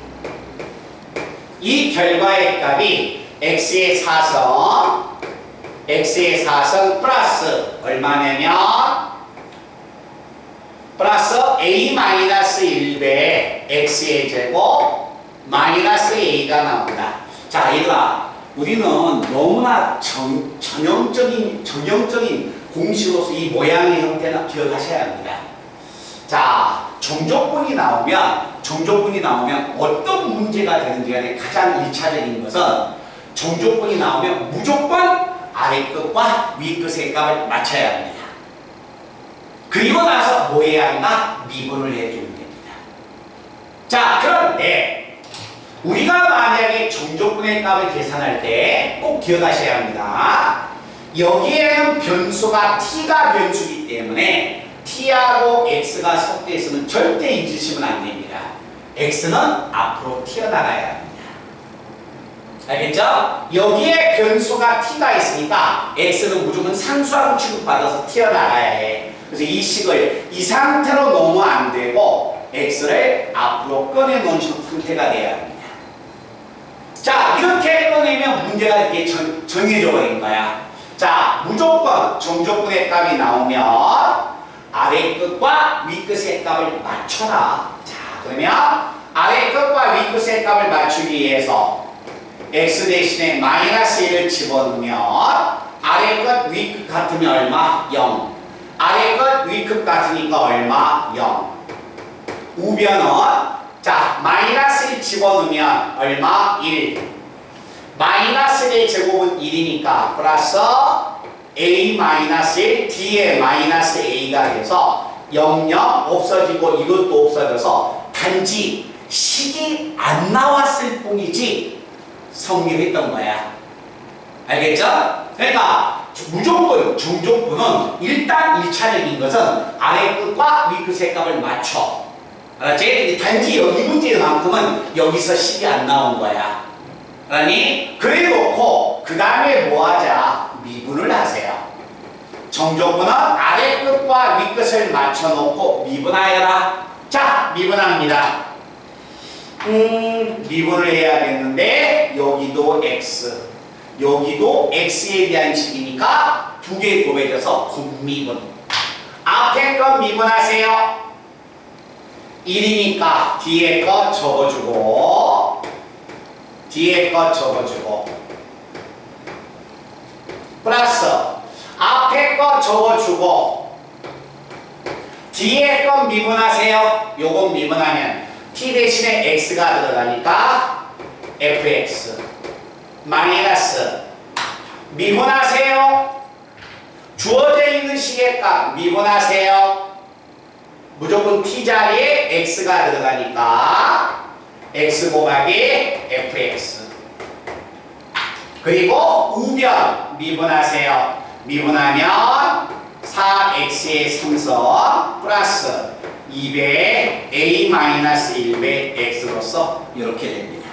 이 결과의 값이 x의 4성 플러스 얼마냐면 플러스 a-1배 x의 제곱 마이너스 a가 나옵니다. 자, 얘들아, 우리는 너무나 전형적인 공식으로서 이 모양의 형태는 기억하셔야 합니다. 자, 정조분이 나오면 어떤 문제가 되는지 간에 가장 1차적인 것은 정조분이 나오면 무조건 아래끝과 위끝의 값을 맞춰야 합니다. 그리고 나서 뭐 해야 한다? 미분을 해주면 됩니다. 자, 그런데 우리가 만약에 정조분의 값을 계산할 때 꼭 기억하셔야 합니다. 여기에는 변수가 t가 변수이기 때문에 t하고 x가 섞여 있으면 절대 잊으시면 안 됩니다. x는 앞으로 튀어나가야 합니다. 알겠죠? 여기에 변수가 t가 있으니까 x는 무조건 상수하고 취급받아서 튀어나가야 해. 그래서 이 식을 이 상태로 놓으면 안 되고 x를 앞으로 꺼내놓은 상태가 돼야 합니다. 자, 이렇게 꺼내면 문제가 이렇게 정해져 버린 거야. 자, 무조건 정조분의 값이 나오면 아래 끝과 위 끝의 값을 맞춰라. 자, 그러면 아래 끝과 위 끝의 값을 맞추기 위해서 x 대신에 마이너스 1을 집어넣으면 아래 끝, 위 끝 같으면 얼마? 0. 아래 끝, 위 끝 같으니까 얼마? 0. 우변은 자, 마이너스 1 집어넣으면 얼마? 1. 마이너스 1의 제곱은 1이니까 플러스 a 마이너스 1, d의 마이너스 a가 돼서 0, 0 없어지고 이것도 없어져서 단지 식이 안 나왔을 뿐이지 성립했던 거야. 알겠죠? 그러니까 무조건 정조분은 일단 1차적인 것은 아래 끝과 위 끝의 값을 맞춰. 알았지? 단지 여기 문제만큼은 여기서 식이 안 나온 거야. 아니, 그래 놓고 그 다음에 뭐 하자? 미분을 하세요. 정조분은 아래 끝과 위 끝을 맞춰 놓고 미분하여라. 자, 미분합니다. 미분을 해야겠는데 여기도 x, 여기도 x에 대한 식이니까 두 개 곱해져서 분미분. 앞에 거 미분하세요. 1이니까 뒤에 거 적어주고 뒤에 거 적어주고 플러스 앞에 거 적어주고 뒤에 거 미분하세요. 요건 미분하면 t 대신에 x가 들어가니까 fx 마이너스 미분하세요. 주어져 있는 식의 값 미분하세요. 무조건 t 자리에 x가 들어가니까 x 곱하기 fx. 그리고 우변 미분하세요. 미분하면 4x의 상성 플러스 2배 a-1배 x로서 이렇게 됩니다.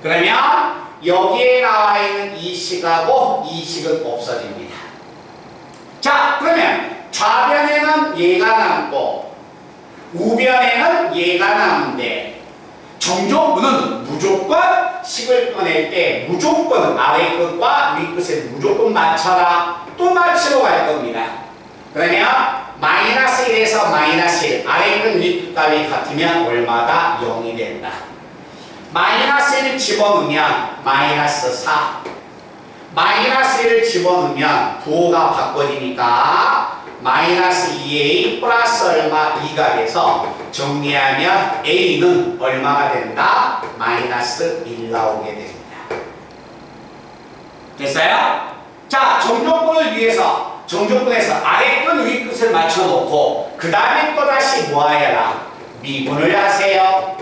그러면 여기에 나와 있는 이 식하고 이 식은 없어집니다. 자, 그러면 좌변에는 얘가 남고 우변에는 얘가 남는데 정조분은 무조건 식을 꺼낼 때 무조건 아래 끝과 위 끝을 무조건 맞춰라. 또 맞추러 갈 겁니다. 그러면 마이너스 1에서 마이너스 1 아래 끝 위 끝 값이 같으면 얼마다? 0이 된다. 마이너스 1을 집어넣으면 마이너스 4. 마이너스 1을 집어넣으면 부호가 바꿔지니까 마이너스 2a 플러스 얼마 2가 돼서 정리하면 a는 얼마가 된다? 마이너스 1 나오게 됩니다. 됐어요? 자, 정조분을 위해서 정조분에서 아래 끝 위 끝을 맞춰놓고 그 다음에 또다시 뭐 하여라? 미분을 하세요.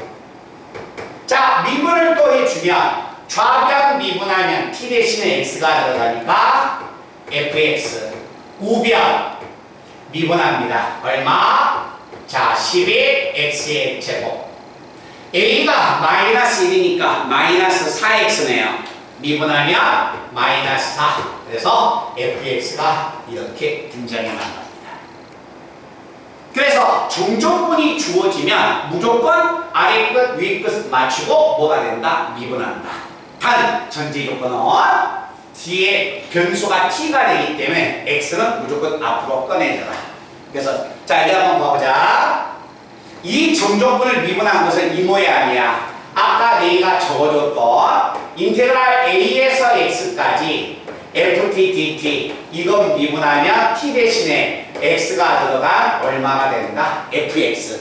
자, 미분을 또 해주면 좌변 미분하면 t 대신에 x가 들어가니까 fx. 우변 미분합니다. 얼마? 자, 11 x의 제곱. a가 마이너스 1이니까 마이너스 4x네요. 미분하면 마이너스 4. 그래서 fx가 이렇게 등장해 나갑니다. 그래서 정조분이 주어지면 무조건 아래 끝, 위 끝 맞추고 뭐가 된다? 미분한다. 단 전제 조건은 뒤에 변수가 t가 되기 때문에 x는 무조건 앞으로 꺼내줘라. 그래서 자, 이제 한번 봐보자. 이 정조분을 미분한 것은 이 모양이야. 아까 내가 적어줬던 인테그랄 a에서 x까지 ft dt 이건 미분하면 t 대신에 x가 들어간 얼마가 된다? fx.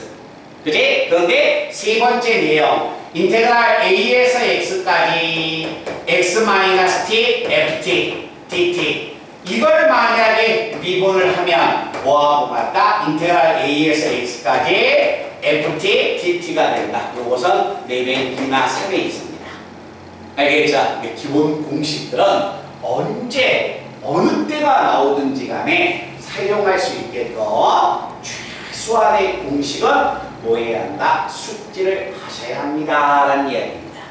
그지? 그런데 세 번째 내용. 인테그랄 a에서 x까지 x-t ft dt. 이걸 만약에 미분을 하면 뭐하고 같다? 인테그랄 a에서 x까지 ft dt가 된다. 이것은 4배 2나 3배 있습니다. 알겠죠? 기본 공식들은 언제 어느 때가 나오든지 간에 사용할 수 있게끔 최소한의 공식은 뭐 해야 한다? 숙지를 하셔야 합니다 라는 이야기입니다.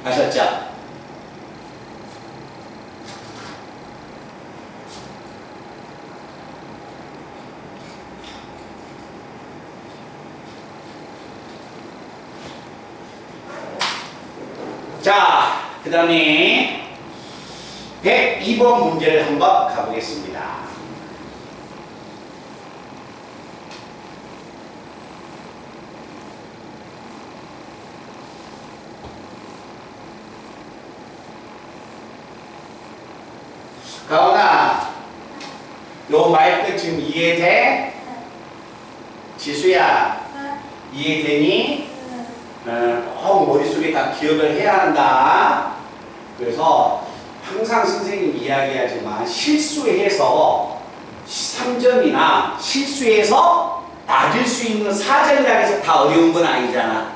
아셨죠? 자, 그 다음에 102번 문제를 한번 가보겠습니다. 가온아, 요 말끝 지금 이해돼? 지수야, 이해되니? 머릿속에 다 기억을 해야 한다. 그래서 항상 선생님이 이야기하지만 실수해서 3점이나 실수해서 낮을 수 있는 4점이라 해서 다 어려운 건 아니잖아.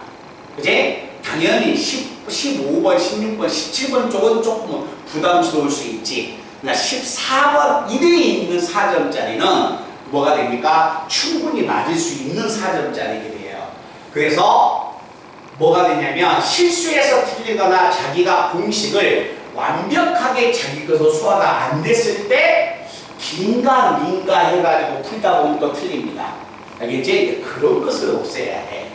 그지? 당연히 15번, 16번, 17번 쪽은 조금 부담스러울 수 있지. 그러니까 14번 이내에 있는 4점짜리는 뭐가 됩니까? 충분히 맞을 수 있는 4점짜리게 돼요. 그래서 뭐가 되냐면 실수해서 틀리거나 자기가 공식을 완벽하게 자기 것으로 소화가 안 됐을 때 긴가 민가 해가지고 풀다 보면 또 틀립니다. 알겠지? 그런 것을 없애야 해.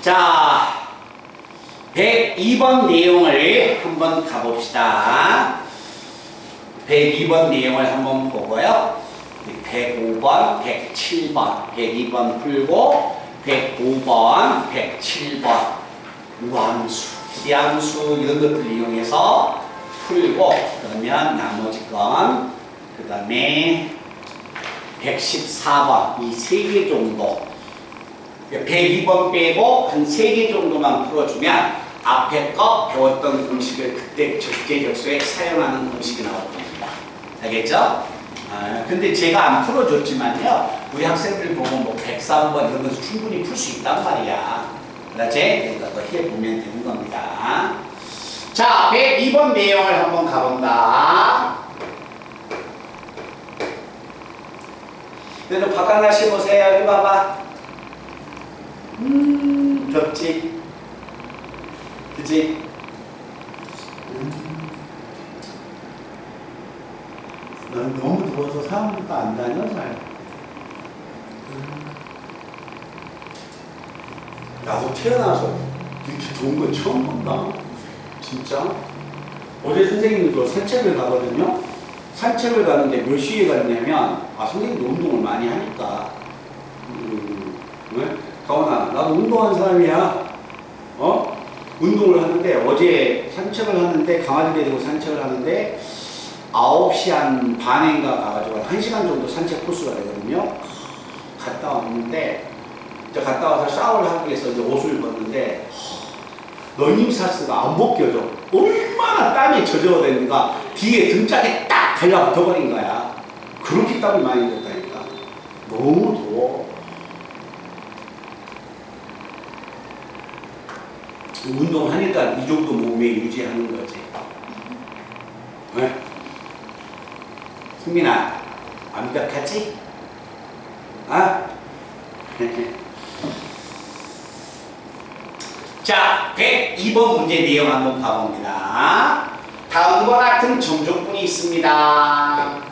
자, 102번 내용을 한번 가봅시다. 102번 내용을 한번 보고요. 105번, 107번, 102번 풀고 105번, 107번 우함수, 기함수 이런 것들 이용해서 풀고 그러면 나머지 건 그 다음에 114번 이 3개 정도 102번 빼고 한 3개 정도만 풀어주면 앞에 거 배웠던 공식을 그때 적재적소에 사용하는 공식이 나올 겁니다. 알겠죠? 근데 제가 안 풀어줬지만요. 우리 학생들 보고 뭐 103번 이런 것도 충분히 풀 수 있단 말이야. 그렇지? 그러니까 또 해보면 되는 겁니다. 자, 102번 내용을 한번 가본다. 그래도 바깥 날씨 보세요. 여기 봐봐. 덥지? 그치? 난 너무 더워서 사람들도 안 다녀, 잘. 나도 태어나서 이렇게 더운 건 처음 본다. 진짜? 어제 선생님도 산책을 가거든요? 산책을 가는데 몇 시에 갔냐면, 선생님도 운동을 많이 하니까. 왜? 가온아, 나도 운동하는 사람이야. 운동을 하는데 어제 산책을 하는데 강아지 데리고 산책을 하는데 9시 한 반인가 가가지고 1시간 정도 산책 코스가 되거든요. 갔다 왔는데 이제 갔다 와서 샤워를 하기 위해서 이제 옷을 입었는데 러닝사스가 안 벗겨져. 얼마나 땀이 젖어대는가 뒤에 등짝에 딱 달라붙어버린 거야. 그렇게 땀이 많이 됐다니까. 너무 더워. 운동하니까 이 정도 몸매 유지하는 거지. 왜? 승민아, 완벽하지? 자, 102번 문제 내용 한번 봐봅니다. 다음과 같은 정조분이 있습니다.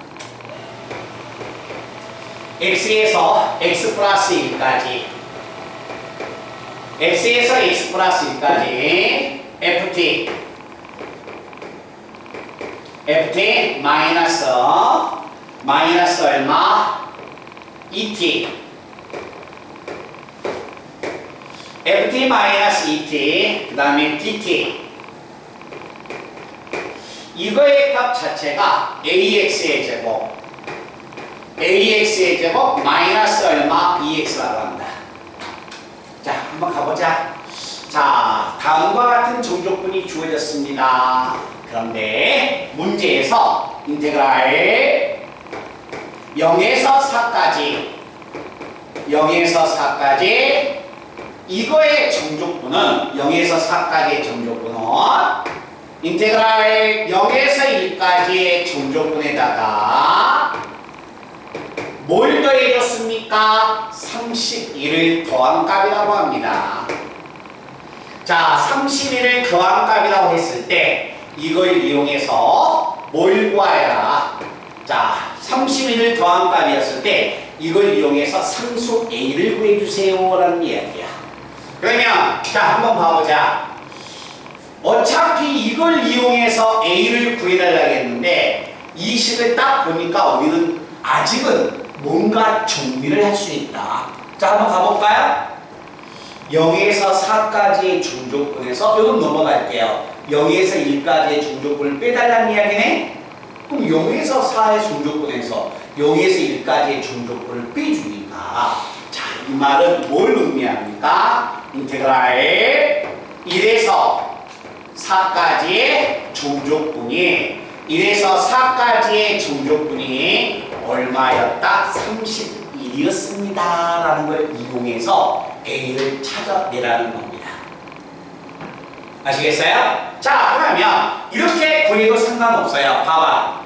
x에서 x 플러스 1까지 x에서 x 플러스 1까지 ft ft 마이너스 얼마? et ft 마이너스 et 그 다음에 dt 이거의 값 자체가 ax의 제곱 마이너스 얼마? ex라고 합니다. 자, 한번 가보자. 자, 다음과 같은 정조건이 주어졌습니다. 그런데 문제에서 인테그랄 0에서 4까지 이거의 정조건은 0에서 4까지의 정조건은 인테그랄 0에서 1까지의 정조건에다가 뭘 더해줬습니까? 31을 더한 값이라고 합니다. 자, 31을 더한 값이라고 했을 때 이걸 이용해서 뭘 구하여라? 자, 31을 더한 값이었을 때 이걸 이용해서 상수 A를 구해주세요 라는 이야기야. 그러면 자, 한번 봐보자. 어차피 이걸 이용해서 A를 구해달라고 했는데 이 식을 딱 보니까 우리는 아직은 뭔가 정리를 할 수 있다. 자, 한번 가볼까요? 0에서 4까지의 중조건에서 요건 넘어갈게요. 0에서 1까지의 중조건을 빼달라는 이야기네? 그럼 0에서 4의 중조건에서 0에서 1까지의 중조건을 빼주니까 자, 이 말은 뭘 의미합니까? 인테그랄 1에서 4까지의 중조건이 1에서 4까지의 중조건이 얼마였다? 31이었습니다 라는 걸 이용해서 A를 찾아내라는 겁니다. 아시겠어요? 자, 그러면 이렇게 구해도 상관없어요. 봐봐.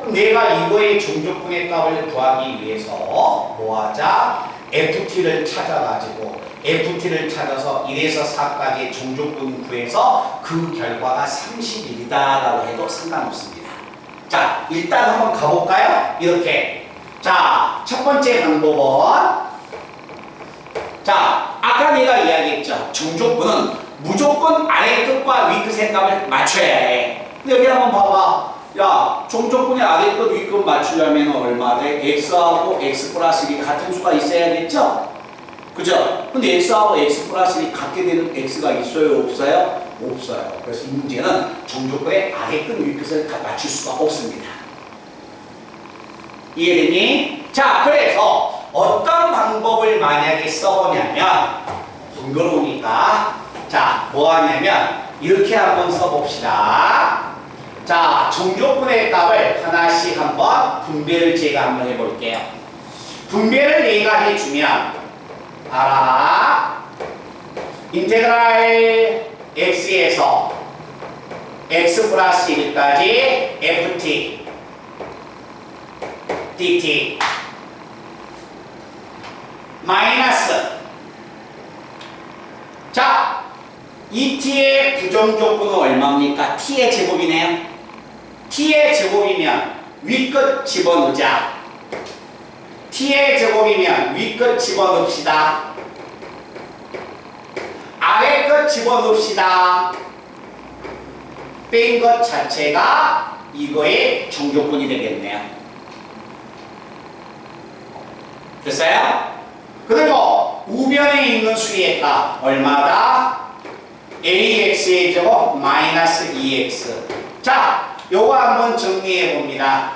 내가 이거의 중조건의 값을 구하기 위해서 뭐 하자? FT를 찾아가지고 FT를 찾아서 1에서 4까지의 중조건 구해서 그 결과가 31이다 라고 해도 상관없습니다. 자, 일단 한번 가볼까요? 이렇게. 자, 첫 번째 방법은 자, 아까 내가 이야기했죠. 중조건은 무조건 아래 끝과 위 끝의 값을 맞춰야 해. 근데 여기 한번 봐봐. 야, 중조건의 아래 끝, 위 끝 맞추려면 얼마 돼? x하고 x 플러스 1이 같은 수가 있어야겠죠? 그죠? 근데 x하고 x 플러스 1이 같게 되는 x가 있어요? 없어요? 없어요. 그래서 이 문제는 중조건의 아래 끝, 위 끝을 맞출 수가 없습니다. 이해되니? 자, 그래서 어떤 방법을 만약에 써보냐면 번거로우니까 자, 뭐 하냐면 이렇게 한번 써봅시다. 자, 정조건의 값을 하나씩 한번 분배를 제가 한번 해볼게요. 분배를 내가 해주면 알아. 인테그랄 x에서 x 플러스 1까지 ft dt 마이너스 자, 이 t의 부정조건은 얼마입니까? t의 제곱이네요. t의 제곱이면 위끝 집어넣자. t의 제곱이면 위끝 집어넣읍시다. 아래끝 집어넣읍시다. 뺀 것 자체가 이거의 정조건이 되겠네요. 됐어요? 그리고 우변에 있는 수의 값 얼마다? ax의 제곱 마이너스 2x. 자, 요거 한번 정리해 봅니다.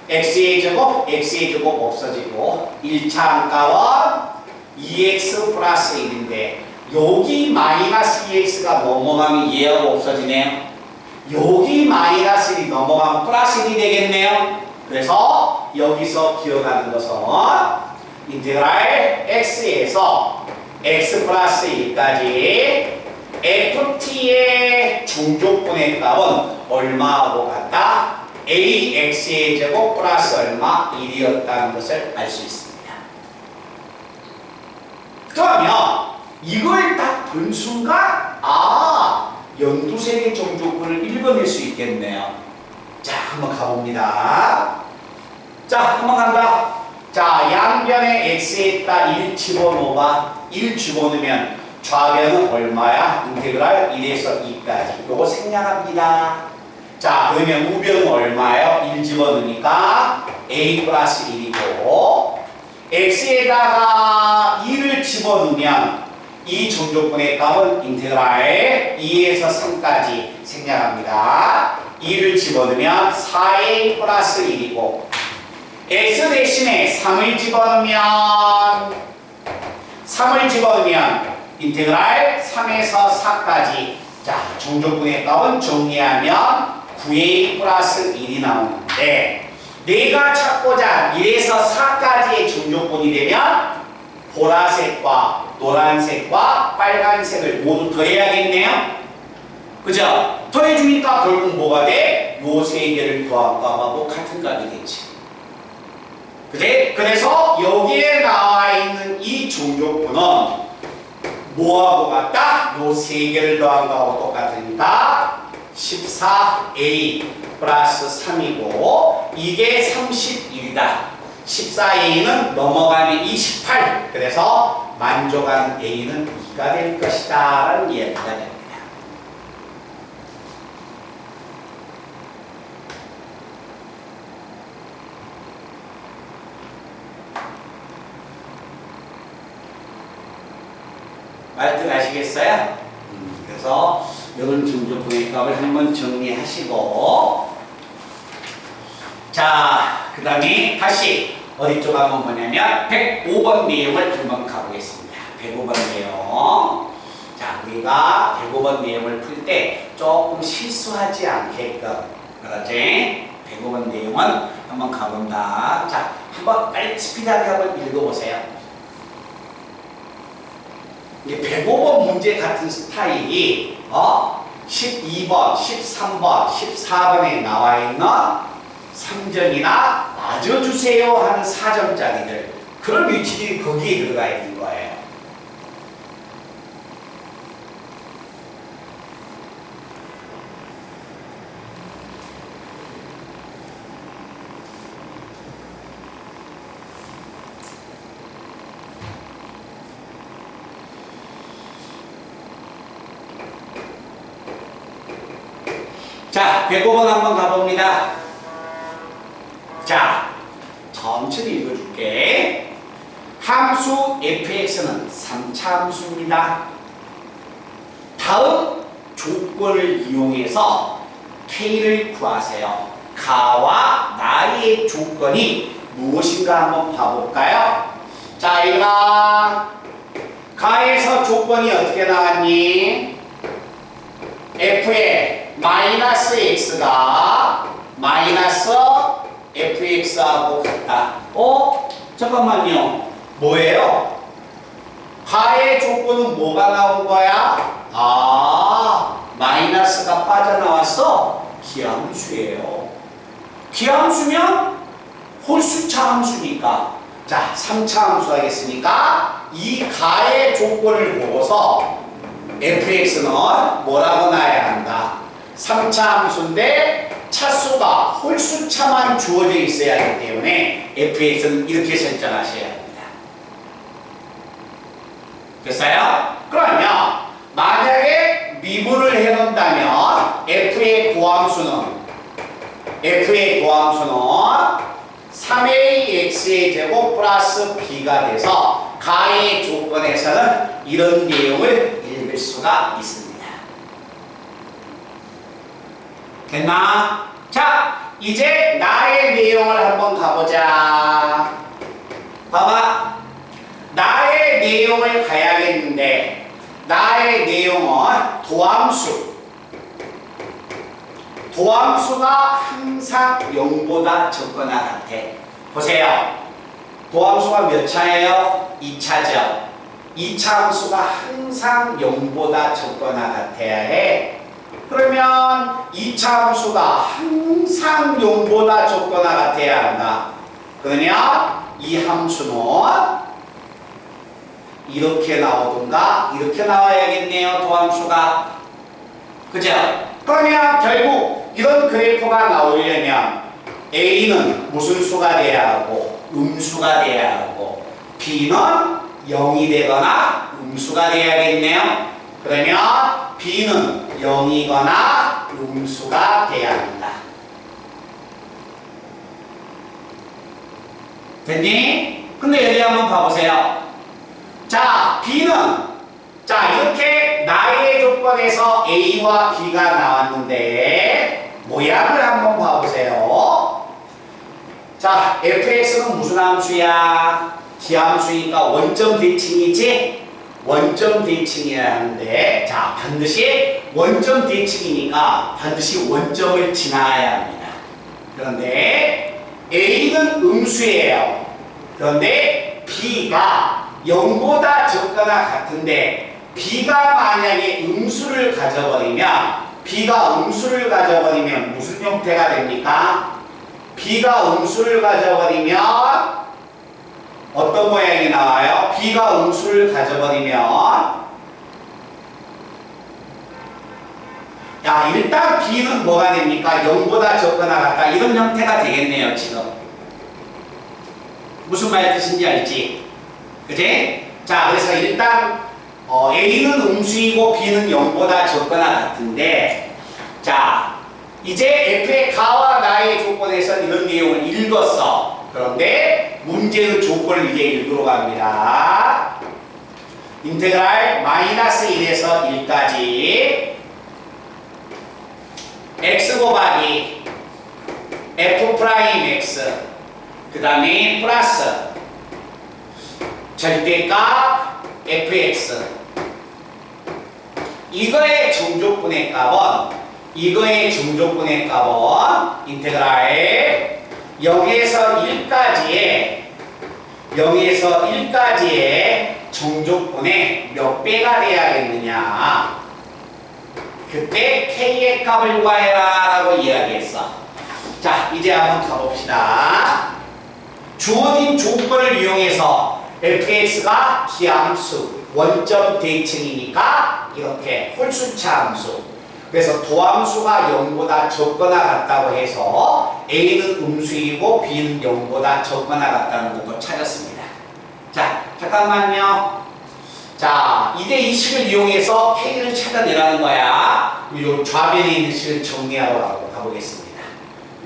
x의 제곱 없어지고 1차 함값은 2x 플러스 1인데 여기 마이너스 2x가 넘어가면 얘하고 없어지네요. 여기 마이너스 1이 넘어가면 플러스 1이 되겠네요. 그래서 여기서 기억하는 것은 인테그랄 x에서 x 플러스 1까지 ft의 중조건의 값은 얼마하고 같다? ax의 제곱 플러스 얼마? 1이었다는 것을 알 수 있습니다. 그러면 이걸 딱 본 순간 연두색의 정조건을 읽어낼 수 있겠네요. 자, 한번 가봅니다. 자, 한번 간다. 자, 양변에 x에다 1 집어넣어봐. 1 집어넣으면 좌변은 얼마야? 인테그랄 1에서 2까지. 요거 생략합니다. 자, 그러면 우변은 얼마예요? 1 집어넣으니까 a 플러스 1이고 x에다가 2를 집어넣으면 이 정조분의 값은 인테그랄 2에서 3까지 생략합니다. 2를 집어넣으면 4a 플러스 1이고 x 대신에 3을 집어넣으면 인테그랄 3에서 4까지. 자, 정조분의 값은 정리하면 9a 플러스 1이 나오는데 내가 찾고자 1에서 4까지의 정조분이 되면 보라색과 노란색과 빨간색을 모두 더해야겠네요. 그죠? 더해주니까 결국 뭐가 돼? 요 세 개를 더한 값하고 같은 값이 되지. 그래? 그래서 여기에 나와 있는 이 정조분은 뭐하고 같다? 요 세 개를 더한 거하고 똑같으니까 14a 플러스 3이고 이게 31이다. 14a는 넘어가면 28. 그래서 만족하는 a는 2가 될 것이다 라는 이야기가 됩니다. 말뜻 아시겠어요? 그래서 이런 정조분의 값을 한번 정리하시고 자, 그 다음에 다시 어디 쪽 한번 보냐면 105번 내용을 한번 가보겠습니다. 105번 내용. 자, 우리가 105번 내용을 풀 때 조금 실수하지 않게끔 그렇지? 105번 내용은 한번 가본다. 자, 한번 빨리 스피드하게 한번 읽어보세요. 이제 105번 문제 같은 스타일이 12번, 13번, 14번에 나와 있는 3점이나 맞아주세요 하는 4점짜리들 그런 위치들이 거기에 들어가 있는 거예요. 자, 105번 한번 가봅니다. 자, 천천히 읽어줄게. 함수 fx는 3차 함수입니다. 다음 조건을 이용해서 k를 구하세요. 가와 나의 조건이 무엇인가 한번 봐볼까요? 자, 얘들아, 가에서 조건이 어떻게 나왔니? f의 마이너스 x가 마이너스 fx하고 같다. 잠깐만요. 뭐예요? 가의 조건은 뭐가 나온 거야? 마이너스가 빠져나왔어? 기함수예요. 기함수면 홀수차 함수니까. 자, 3차 함수 하겠습니까? 이 가의 조건을 보고서 fx는 뭐라고 놔야 한다? 3차 함수인데 차수가 홀수차만 주어져 있어야 하기 때문에 fx는 이렇게 설정하셔야 합니다. 됐어요? 그러면 만약에 미분을 해놓는다면 f의 도함수는 3ax의 제곱 플러스 b가 돼서 가의 조건에서는 이런 내용을 읽을 수가 있습니다. 됐나? 자, 이제 나의 내용을 한번 가보자. 봐봐. 나의 내용을 가야겠는데 나의 내용은 도함수가 항상 0보다 적거나 같아. 보세요. 도함수가 몇 차예요? 2차죠. 2차 함수가 항상 0보다 적거나 같아야 해. 그러면 2차 함수가 항상 0보다 적거나 같아야 한다. 그러면 이 함수는 이렇게 나오든가 이렇게 나와야겠네요. 도함수가. 그죠? 그러면 결국 이런 그래프가 나오려면 A는 무슨 수가 돼야 하고 음수가 돼야 하고 B는 0이 되거나 음수가 돼야겠네요. 그러면 B는 0이거나 음수가 돼야 합니다. 됐니? 근데 여기 한번 봐보세요. 자, B는 자, 이렇게 나의 조건에서 A와 B가 나왔는데 모양을 한번 봐보세요. 자, fx는 무슨 함수야? 기함수니까 원점 대칭이지? 원점 대칭이어야 하는데 자, 반드시 원점 대칭이니까 반드시 원점을 지나야 합니다. 그런데 A는 음수예요. 그런데 B가 0보다 적거나 같은데 B가 만약에 음수를 가져버리면 무슨 형태가 됩니까? B가 음수를 가져버리면 어떤 모양이 나와요? B가 음수를 가져버리면 야, 일단 B는 뭐가 됩니까? 0보다 적거나 같다. 이런 형태가 되겠네요, 지금. 무슨 말 뜻인지 알지? 그지? 자, 그래서 일단 A는 음수이고 B는 0보다 적거나 같은데 자, 이제 f의 가와 나의 조건에서 이런 내용을 읽었어. 그런데 문제의 조건을 이제 읽으러 갑니다. 인테그랄 마이너스 1에서 1까지 x 곱하기 f 프라임 x 그 다음에 플러스 절대값 fx 이거의 정조분의 값은 인테그랄 0에서 1까지의 정조분의 몇 배가 돼야겠느냐. 그때 k의 값을 구해라 라고 이야기했어. 자, 이제 한번 가봅시다. 주어진 조건을 이용해서 fx가 기함수 원점 대칭이니까 이렇게 홀수차 함수. 그래서 도함수가 0보다 적거나 같다고 해서 A는 음수이고 B는 0보다 적거나 같다는 것도 찾았습니다. 자, 잠깐만요. 자, 이제 이 식을 이용해서 K를 찾아내라는 거야. 요 좌변에 있는 식을 정리하러 가보겠습니다.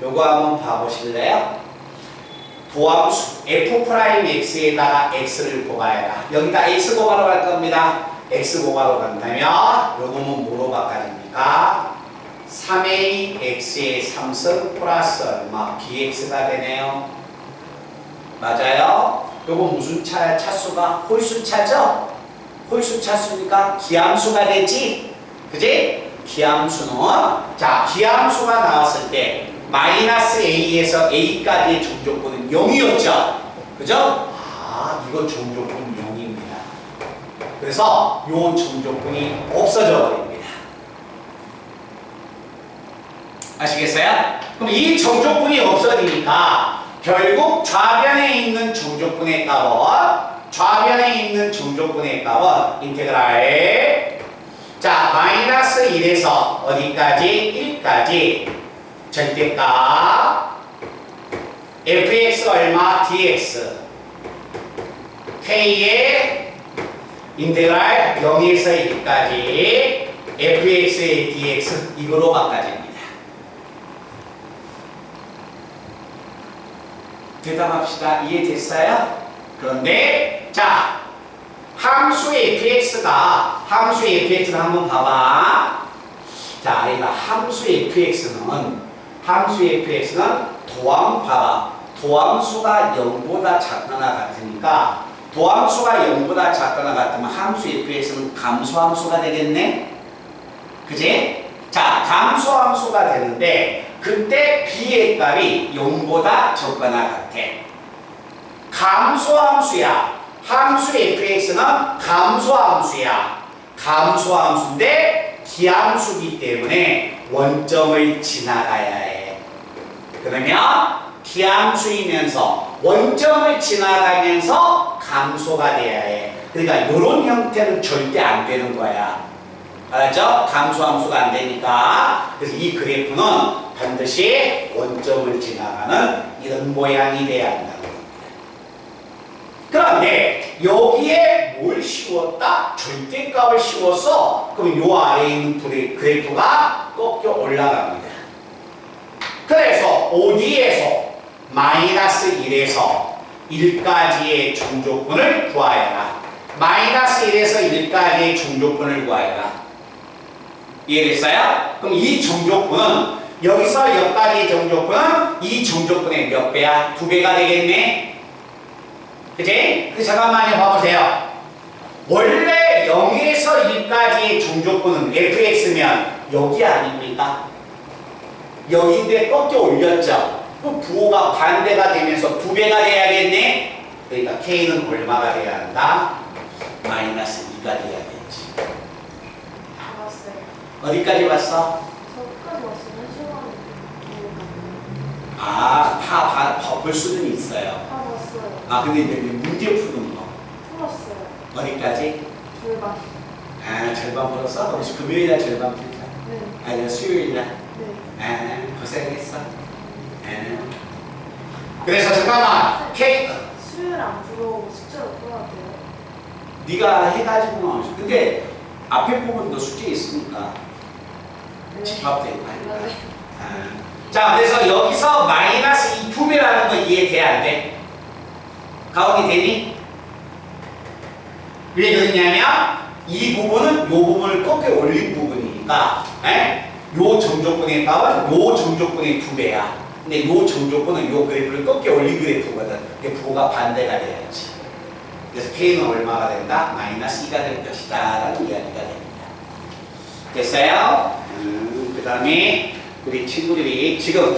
요거 한번 봐보실래요? 도함수 f'x에다가 x를 곱하여라. 여기다 x 곱하러 갈 겁니다. x 곱하러 간다면 요거는 뭐로 바꿔집니까? 3a x의 3승 플러스 얼마? bx가 되네요. 맞아요? 요거 무슨 차야? 차수가 홀수차죠? 홀수차수니까 기함수가 되지? 그지? 기함수는 자, 기함수가 나왔을 때 마이너스 a에서 a까지의 정조건은 0이었죠? 그죠? 아, 이거 정조건 0입니다. 그래서 요 정조건이 없어져 버립니다. 아시겠어요? 그럼 이 정조건이 없어지니까 결국 좌변에 있는 정조건의 값은 인테그랄 자, 마이너스 1에서 어디까지? 1까지 절대값 fx 얼마? dx k의 인테그랄 0에서 1까지 fx의 dx 이거로 바꿔집니다. 대답합시다. 이해됐어요? 그런데 자, 함수의 fx가 한번 봐봐. 자, 아이가 함수의 fx는 도함 봐봐. 도함수가 0보다 작거나 같으니까 도함수가 0보다 작거나 같으면 함수 fx는 감소함수가 되겠네? 그지? 자, 감소함수가 되는데 그때 b의 값이 0보다 적거나 같아. 감소함수야. 함수 fx는 감소함수야. 감소함수인데 기함수기 때문에 원점을 지나가야 해. 그러면 기함수이면서 원점을 지나가면서 감소가 돼야 해. 그러니까 이런 형태는 절대 안 되는 거야. 알았죠? 감소함수가 안 되니까. 그래서 이 그래프는 반드시 원점을 지나가는 이런 모양이 돼야 한다는 겁니다. 그런데 여기에 뭘 씌웠다? 절대값을 씌웠어. 그럼 요 아래에 있는 그래프가 꺾여 올라갑니다. 그래서 어디에서 마이너스 1에서 1까지의 정조건을 구하여라. 마이너스 1에서 1까지의 정조건을 구하여라. 이해됐어요? 그럼 이 정조건은 여기서 여기까지의 정조건은 이 정조건의 몇 배야? 2배가 되겠네? 그치? 그 잠깐만요 봐보세요. 원래 0에서 1까지의 정조건은 fx면 여기 아닙니까? 여기인데 꺾여 올렸죠? 그 부호가 반대가 되면서 2배가 돼야겠네? 그러니까 k는 얼마가 돼야 한다? 마이너스 2가 돼야겠지.
알았어요.
어디까지 봤어?
저까지 왔어요. 시간이
볼 수는 있어요.
다 봤어요.
근데 이제 문제 푸는 거.
풀었어요.
어디까지?
절반.
절반 풀었어? 그럼 금요일날 절반 풀자.
네.
아니면 수요일날?
네.
고생했어. 그래서 잠깐만. K.
수요일 안 풀어오고 숙제로 풀어야 돼요.
네가 해가지고 나오지. 근데 앞에 부분도 숙제 있으니까
네.
집합되고
네.
하니까. 자, 그래서 여기서 마이너스 2배라는 거 이해돼 안 돼? 가온이 되니? 왜 그러냐면 이 부분은 요 부분을 꺾여 올린 부분이니까 요 정조건의 값은 요 정조건의 2배야. 근데 요 정조건은 요 그래프를 꺾여 올린 그래프거든. 근데 부호가 반대가 돼야지. 그래서 K는 얼마가 된다? 마이너스 2가 될 것이다 라는 이야기가 됩니다. 됐어요? 그 다음에 우리 친구들이 지금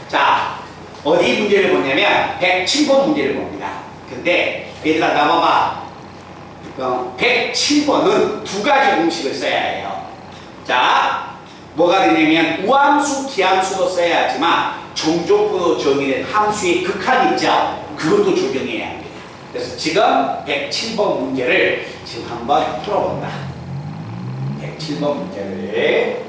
자 어디 문제를 보냐면 107번 문제를 봅니다. 근데 얘들아 나와봐. 107번은 두 가지 공식을 써야 해요. 자 뭐가 되냐면 우함수, 기함수도 써야 하지만 정조건으로 정의된 함수의 극한 있죠? 그것도 적용해야 합니다. 그래서 지금 107번 문제를 지금 한번 풀어본다. 107번 문제를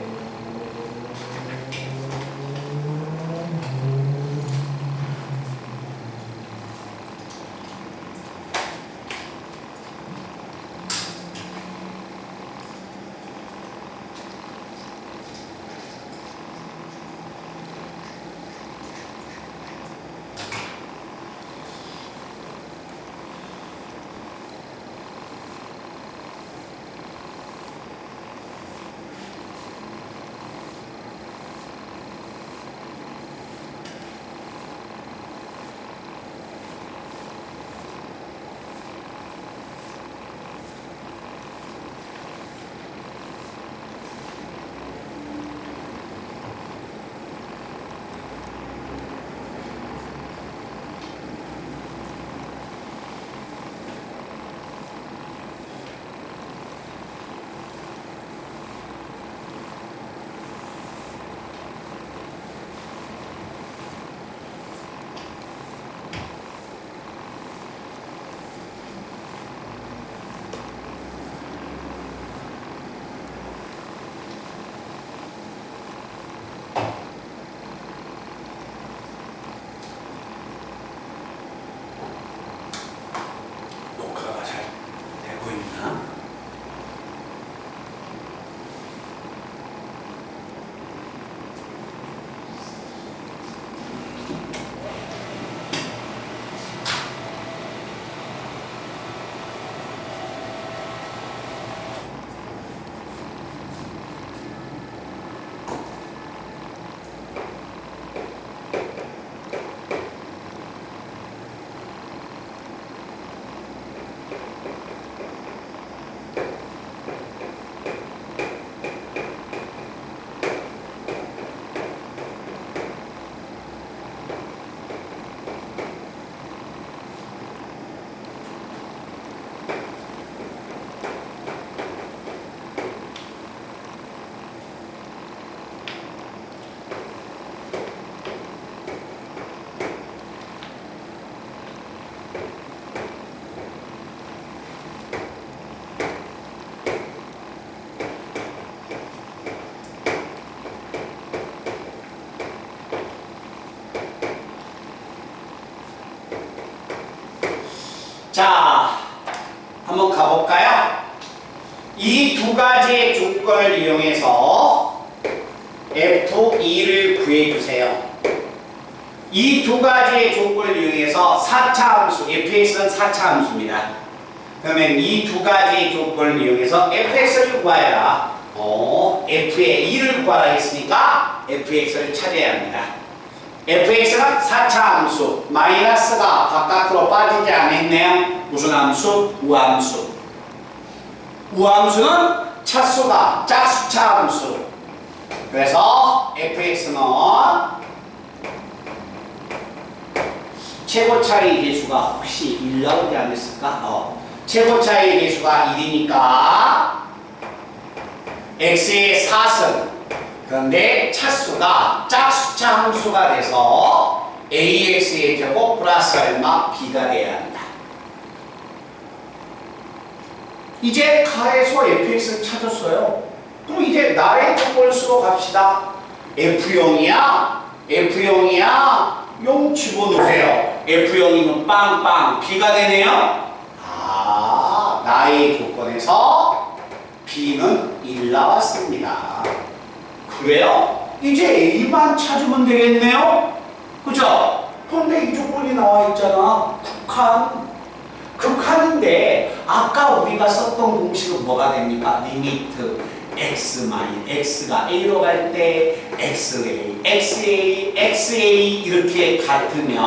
녹화가 잘 되고 있나? 자, 한번 가볼까요? 이 두 가지의 조건을 이용해서 F2를 구해주세요. 이 두 가지의 조건을 이용해서 4차 함수, fx는 4차 함수입니다. 그러면 이 두 가지의 조건을 이용해서 fx를 구하여라. f의 2를 구하라 했으니까 fx를 찾아야 합니다. fx는 4차 함수, 마이너스가 바깥으로 빠지지 않았네요. 무슨 함수? 우함수. 우함수는 차수가 짝수차 함수. 그래서 fx는 최고차의 계수가 혹시 1 나오지 않았을까? 최고차의 계수가 1이니까 x의 4승. 그런데 차수가 짝수차 함수가 돼서 ax의 제곱 플러스 얼마 b가 돼야 한다. 이제 가에서 fx를 찾았어요. 그럼 이제 나의 조건수로 갑시다. F0이야? F0이야? 0 집어넣으세요. F0이면 빵빵 B가 되네요. 나의 조건에서 B는 1 나왔습니다. 그래요? 이제 A만 찾으면 되겠네요? 그죠? 그런데 이 조건이 나와 있잖아. 극한인데 아까 우리가 썼던 공식은 뭐가 됩니까? 리미트 x가 a로 갈 때 xa 이렇게 같으면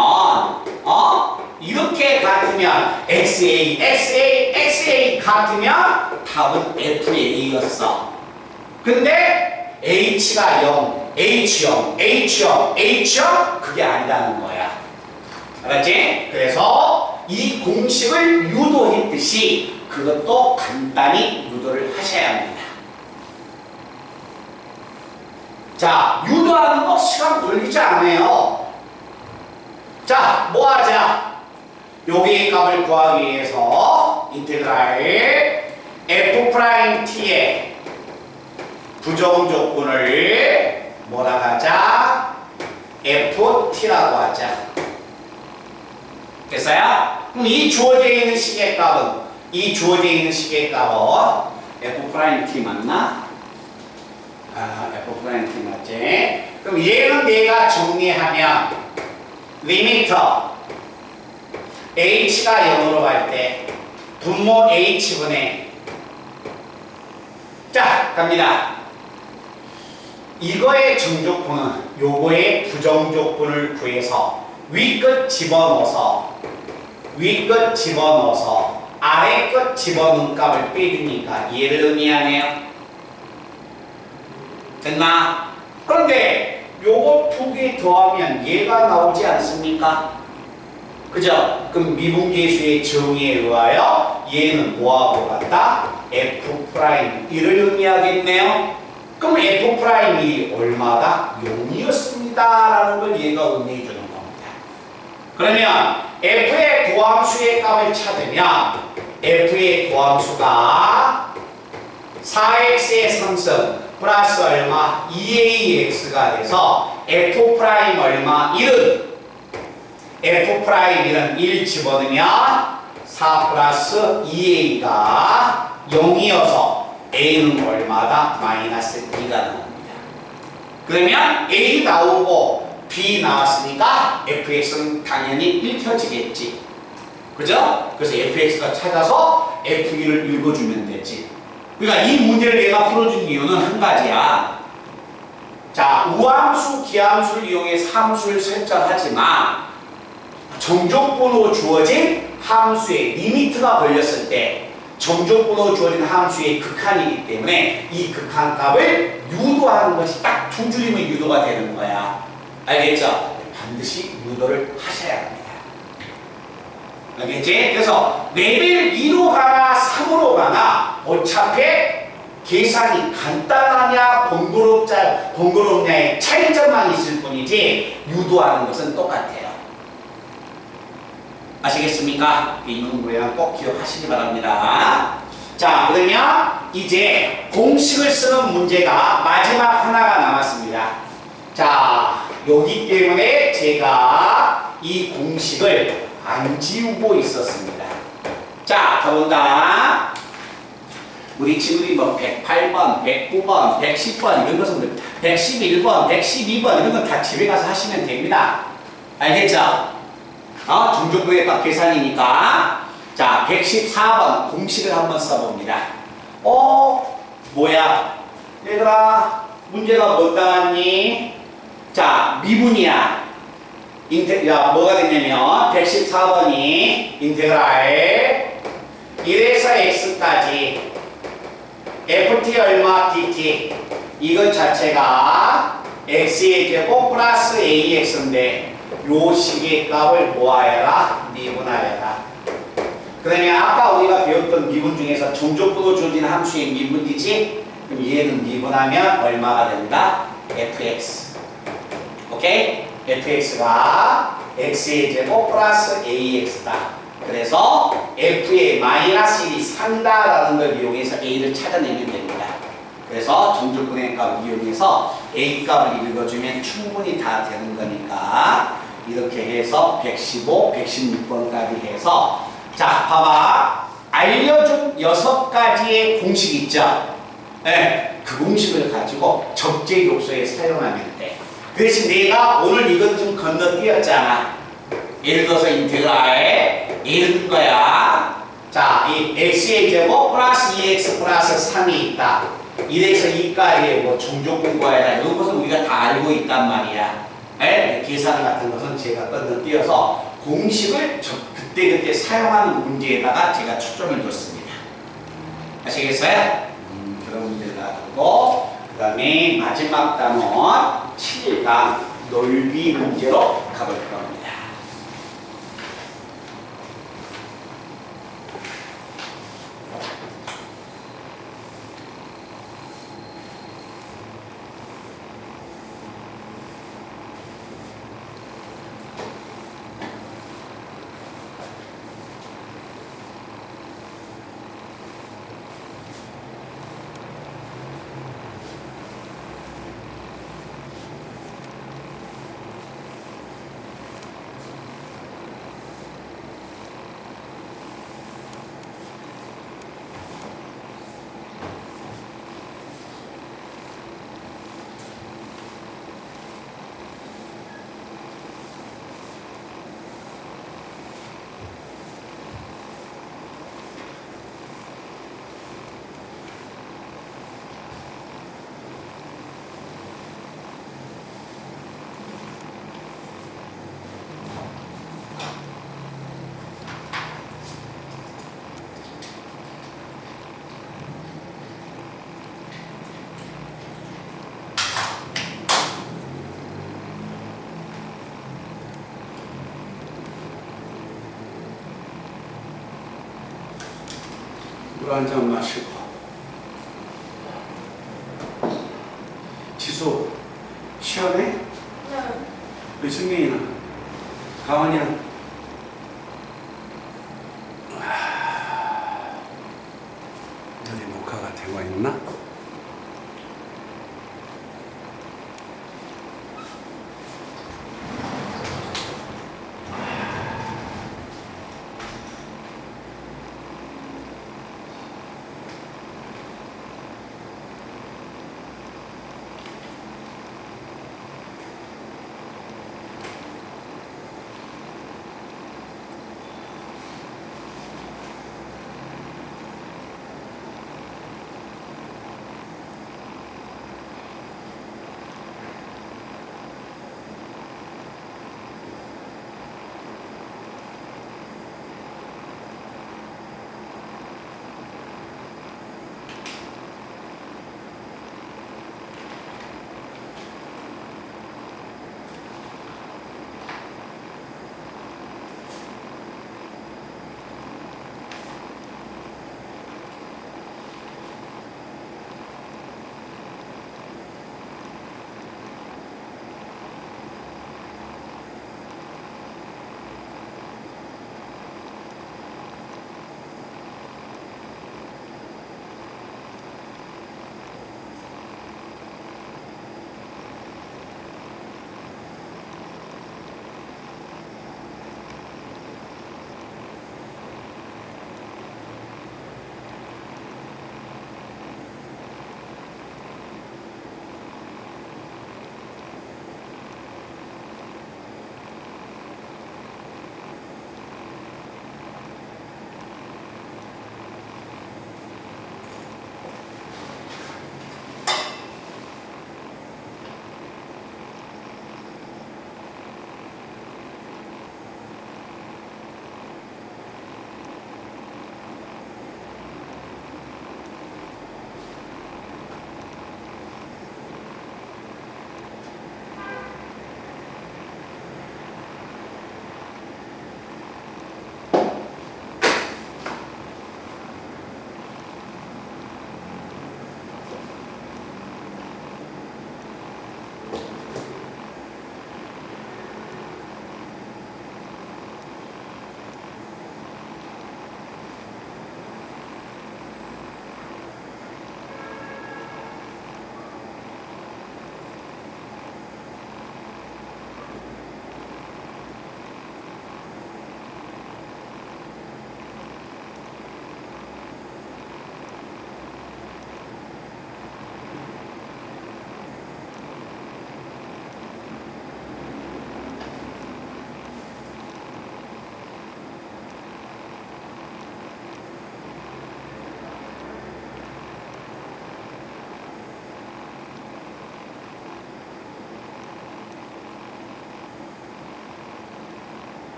이렇게 같으면 xa 같으면 답은 fa였어. 근데 h가 0, h0 그게 아니라는 거야. 알았지? 그래서 이 공식을 유도했듯이 그것도 간단히 유도를 하셔야 합니다. 자, 유도하는 거 시간 걸리지 않아요. 자, 뭐 하자? 여기의 값을 구하기 위해서 인테그랄 f't의 부정 조건을 뭐라 하자? ft라고 하자. 됐어요? 그럼 이 주어져 있는 식의 값은 f't 맞나? f't 맞지? 그럼 얘는 내가 정리하면 리미터 h가 0으로 갈 때 분모 h분의 자, 갑니다. 이거의 정조건은 요거의 부정조건을 구해서 위끝 집어넣어서 아래끝 집어넣은 값을 빼주니까 얘를 의미하네요. 됐나? 그런데 요거 두 개 더하면 얘가 나오지 않습니까? 그죠? 그럼 미분계수의 정의에 의하여 얘는 뭐하고 같다? F'이를 의미하겠네요. 그럼 F'이 얼마다? 0이었습니다 라는 걸 얘가 의미해 주는 겁니다. 그러면 F의 도함수의 값을 찾으면 F의 도함수가 4x의 3승 플러스 얼마? 2ax가 돼서 F' 얼마? 1은 F'1은 1 집어넣으면 4 플러스 2a가 0이어서 a는 얼마다? 마이너스 2가 나옵니다. 그러면 a 나오고 b 나왔으니까 fx는 당연히 읽혀지겠지. 그죠? 그래서 fx가 찾아서 f2를 읽어주면 되지. 그러니까 이 문제를 내가 풀어준 이유는 한 가지야. 자, 우함수, 기함수를 이용해서 함수를 설정하지만 정조건으로 주어진 함수의 리미트가 걸렸을 때 정조건으로 주어진 함수의 극한이기 때문에 이 극한값을 유도하는 것이 딱 두 줄이면 유도가 되는 거야. 알겠죠? 반드시 유도를 하셔야 합니다. 알겠지? 그래서 레벨 2로 가나 3으로 가나 어차피 계산이 간단하냐 번거롭냐의 차이점만 있을 뿐이지 유도하는 것은 똑같아요. 아시겠습니까? 이 문구량 꼭 기억하시기 바랍니다. 자, 그러면 이제 공식을 쓰는 문제가 마지막 하나가 남았습니다. 자, 여기 때문에 제가 이 공식을 안 지우고 있었습니다. 자, 가본다. 우리 친구들이 뭐 108번, 109번, 110번 이런 것은 111번, 112번 이런 건 다 집에 가서 하시면 됩니다. 알겠죠? 중족분해법 계산이니까. 자, 114번 공식을 한번 써봅니다. 뭐야? 얘들아, 문제가 뭐 나왔니? 자, 미분이야. 뭐가 됐냐면 114번이 인테그랄 1에서 x까지 ft 얼마 dt 이것 자체가 x의 제곱 플러스 ax인데 요 식의 값을 모아야라 미분하여라. 그러면 아까 우리가 배웠던 미분 중에서 종족부로 주어진 함수의 미분이지? 그럼 얘는 미분하면 얼마가 된다? fx. 오케이? fx가 x의 제곱 플러스 ax다. 그래서 f의 마이너스 1이 산다라는 걸 이용해서 a를 찾아내면 됩니다. 그래서 종족분해 값을 이용해서 a 값을 읽어주면 충분히 다 되는 거니까 이렇게 해서 115, 116번까지 해서 자, 봐봐. 알려준 6가지의 공식 있죠? 네, 그 공식을 가지고 적재교소에 사용하면 돼. 그 대신 내가 오늘 이건 좀 건너뛰었잖아. 예를 들어서 인테그랄에 예를 든 거야. 자, 이 x의 제곱 플러스 2x 플러스 3이 있다. 1에서 2까지의 뭐 종족 공부해라. 이런 것은 우리가 다 알고 있단 말이야. 네? 계산 같은 것은 제가 건너뛰어서 공식을 그때그때 사용하는 문제에다가 제가 초점을 뒀습니다. 아시겠어요? 그런 문제를 놔두고 그 다음에 마지막 단원 7강 넓이 문제로 가볼 겁니다. 물 한 잔 마시고. 지수 시원해?
네.
우리 승민이나 가만이나 너네 녹화가 되고 있나?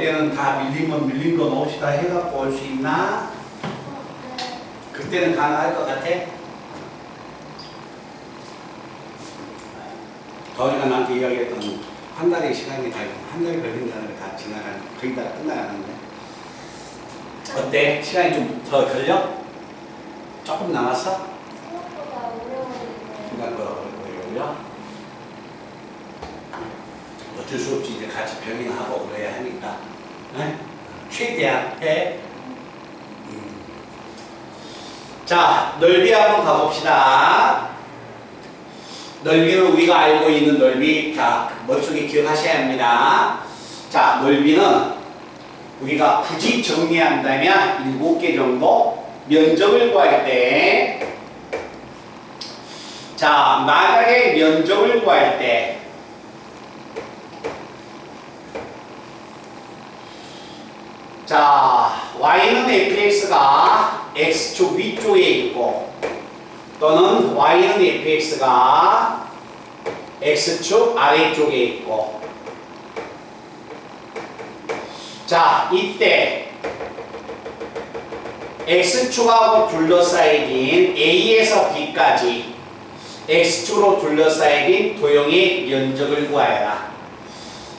때는 다 밀리면 밀린 거 놉시다 해갖고 올 수 있나? 그때는 가능할 것 같아? 더우리가 나한테 이야기했던 한 달의 시간이 다, 한 달이 걸린다는 게 다 지나가는, 거의 다 끝나가는데. 어때? 시간이 좀 더 걸려? 조금 남았어?
생각보다 오래
생각보다 오래 걸려? 어쩔 수 없지. 이제 같이 병행하고 그래야 하니까. 네? 최대한 해. 자, 넓이 한번 가봅시다. 넓이는 우리가 알고 있는 넓이, 자, 머릿속에 기억하셔야 합니다. 자, 넓이는 우리가 굳이 정리한다면 7개 정도 면적을 구할 때, 자, 만약에 면적을 구할 때, 자, y는 fx가 x축 위쪽에 있고, 또는 y는 fx가 x축 아래쪽에 있고, 자, 이때 x축하고 둘러싸인 a에서 b까지 x축으로 둘러싸인 도형의 면적을 구하여라.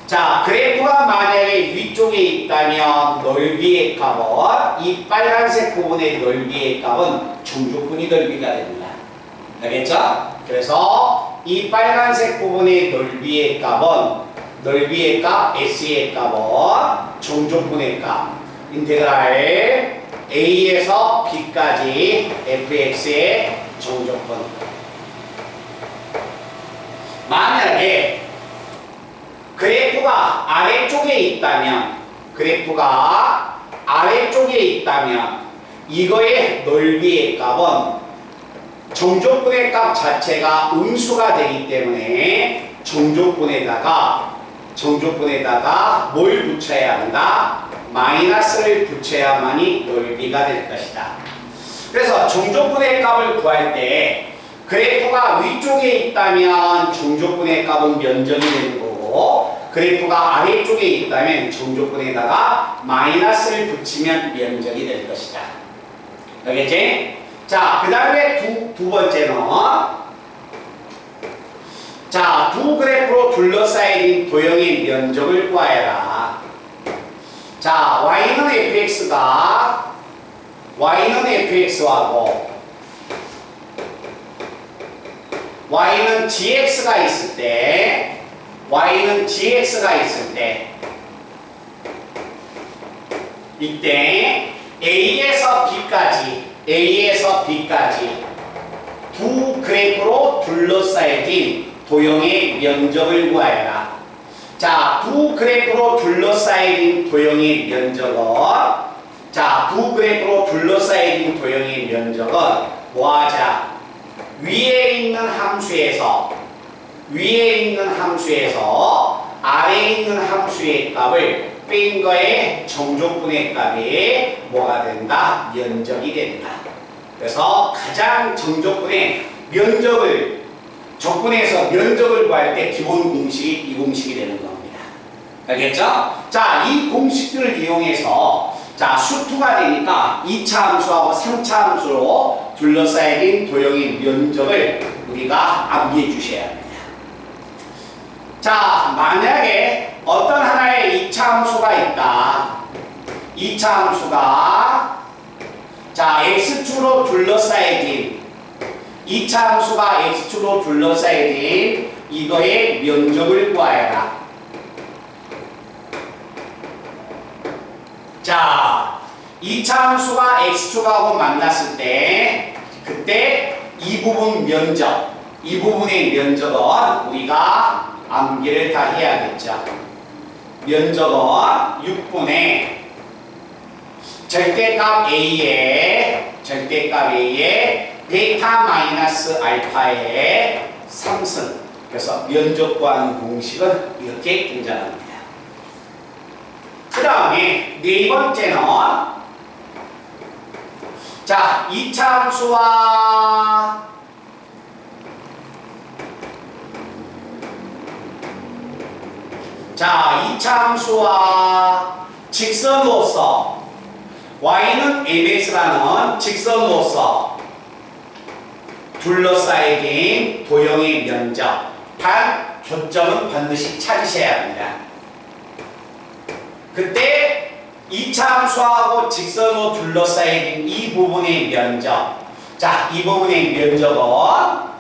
자, 그래프가 만약에 위쪽에 있다면 넓이의 값은 이 빨간색 부분의 넓이의 값은 정조분이 넓이가 됩니다. 알겠죠? 그래서 이 빨간색 부분의 넓이의 값은 넓이의 값, S의 값은 정조분의 값 인테그랄 A에서 B까지 fx의 정조분. 만약에 그래프가 아래쪽에 있다면 이거의 넓이의 값은 정조분의 값 자체가 음수가 되기 때문에 정조분에다가 뭘 붙여야 한다? 마이너스를 붙여야만이 넓이가 될 것이다. 그래서 정조분의 값을 구할 때 그래프가 위쪽에 있다면 정조분의 값은 면적이 되는 거고, 그래프가 아래쪽에 있다면 정조분에다가 마이너스를 붙이면 면적이 될 것이다. 알겠지? 자, 그 다음에 두 번째는, 자, 두 그래프로 둘러싸인 도형의 면적을 구하여라. 자, y는 fx하고 y는 gx가 있을 때 이때 a에서 b까지 두 그래프로 둘러싸여진 도형의 면적을 구하여라. 자, 두 그래프로 둘러싸여진 도형의 면적은 뭐하자? 위에 있는 함수에서 아래에 있는 함수의 값을 뺀 거에 정조분의 값이 뭐가 된다? 면적이 된다. 그래서 가장 정조분의 적분에서 면적을 구할 때 기본 공식이 이 공식이 되는 겁니다. 알겠죠? 자, 이 공식들을 이용해서 자, 수투가 되니까 2차 함수하고 3차 함수로 둘러싸인 도형의 면적을 우리가 암기해 주셔야 합니다. 자, 만약에 어떤 하나의 2차 함수가 있다. 2차 함수가 자, x축으로 둘러싸인 2차 함수가 x축으로 둘러싸인 이거의 면적을 구하여라. 자, 2차 함수가 x축하고 만났을 때 그때 이 부분 면적, 이 부분의 면적은 우리가 암기를 다 해야겠죠. 면적은 6분의 절대값 A에 베타 마이너스 알파의 3승. 그래서 면적 구하는 공식은 이렇게 등장합니다. 그 다음에 네 번째는 자, 2차 함수와 자, 2차 함수와 직선으로서 y는 mx라는 직선으로서 둘러싸여진 도형의 면적. 단 교점은 반드시 찾으셔야 합니다. 그때 이차 함수하고 직선으로 둘러싸여진 이 부분의 면적. 자, 이 부분의 면적은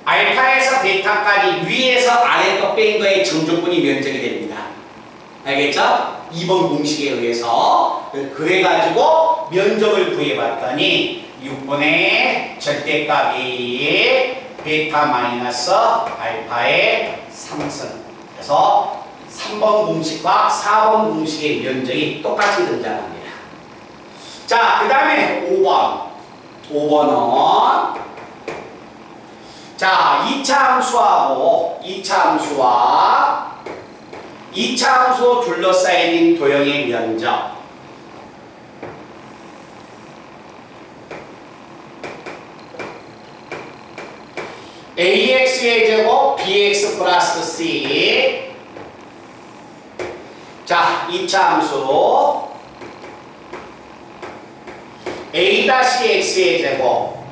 알파에서 베타까지 위에서 아래로 뺀 거의 정조분이 면적이 됩니다. 알겠죠? 2번 공식에 의해서. 그래가지고 면적을 구해봤더니 6분의 절대값이 베타 마이너스 알파의 3승. 그래서 3번 공식과 4번 공식의 면적이 똑같이 등장합니다. 자, 그 다음에 5번. 5번은 자, 2차 함수하고 2차 함수와 2차 함수 둘러싸인 도형의 면적. ax의 제곱 bx 플러스 c. 자, 2차 함수 a-x의 제곱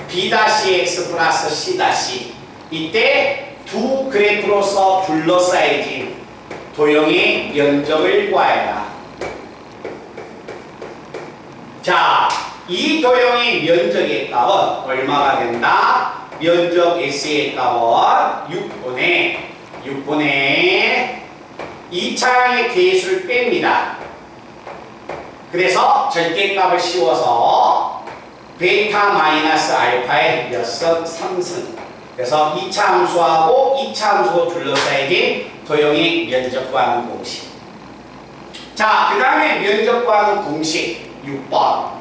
b-x 플러스 c. 이때 두 그래프로서 둘러싸여진 도형의 면적을 구하여라. 자, 이 도형의 면적의 값은 얼마가 된다? 면적 S의 값은 6분의 2차항의 개수를 뺍니다. 그래서 절대값을 씌워서 베타 마이너스 알파의 몇 선? 3승. 그래서 2차 함수하고 2차 함수로 둘러싸여진 도형의 면적 구하는 공식. 자, 그 다음에 면적 구하는 공식 6번.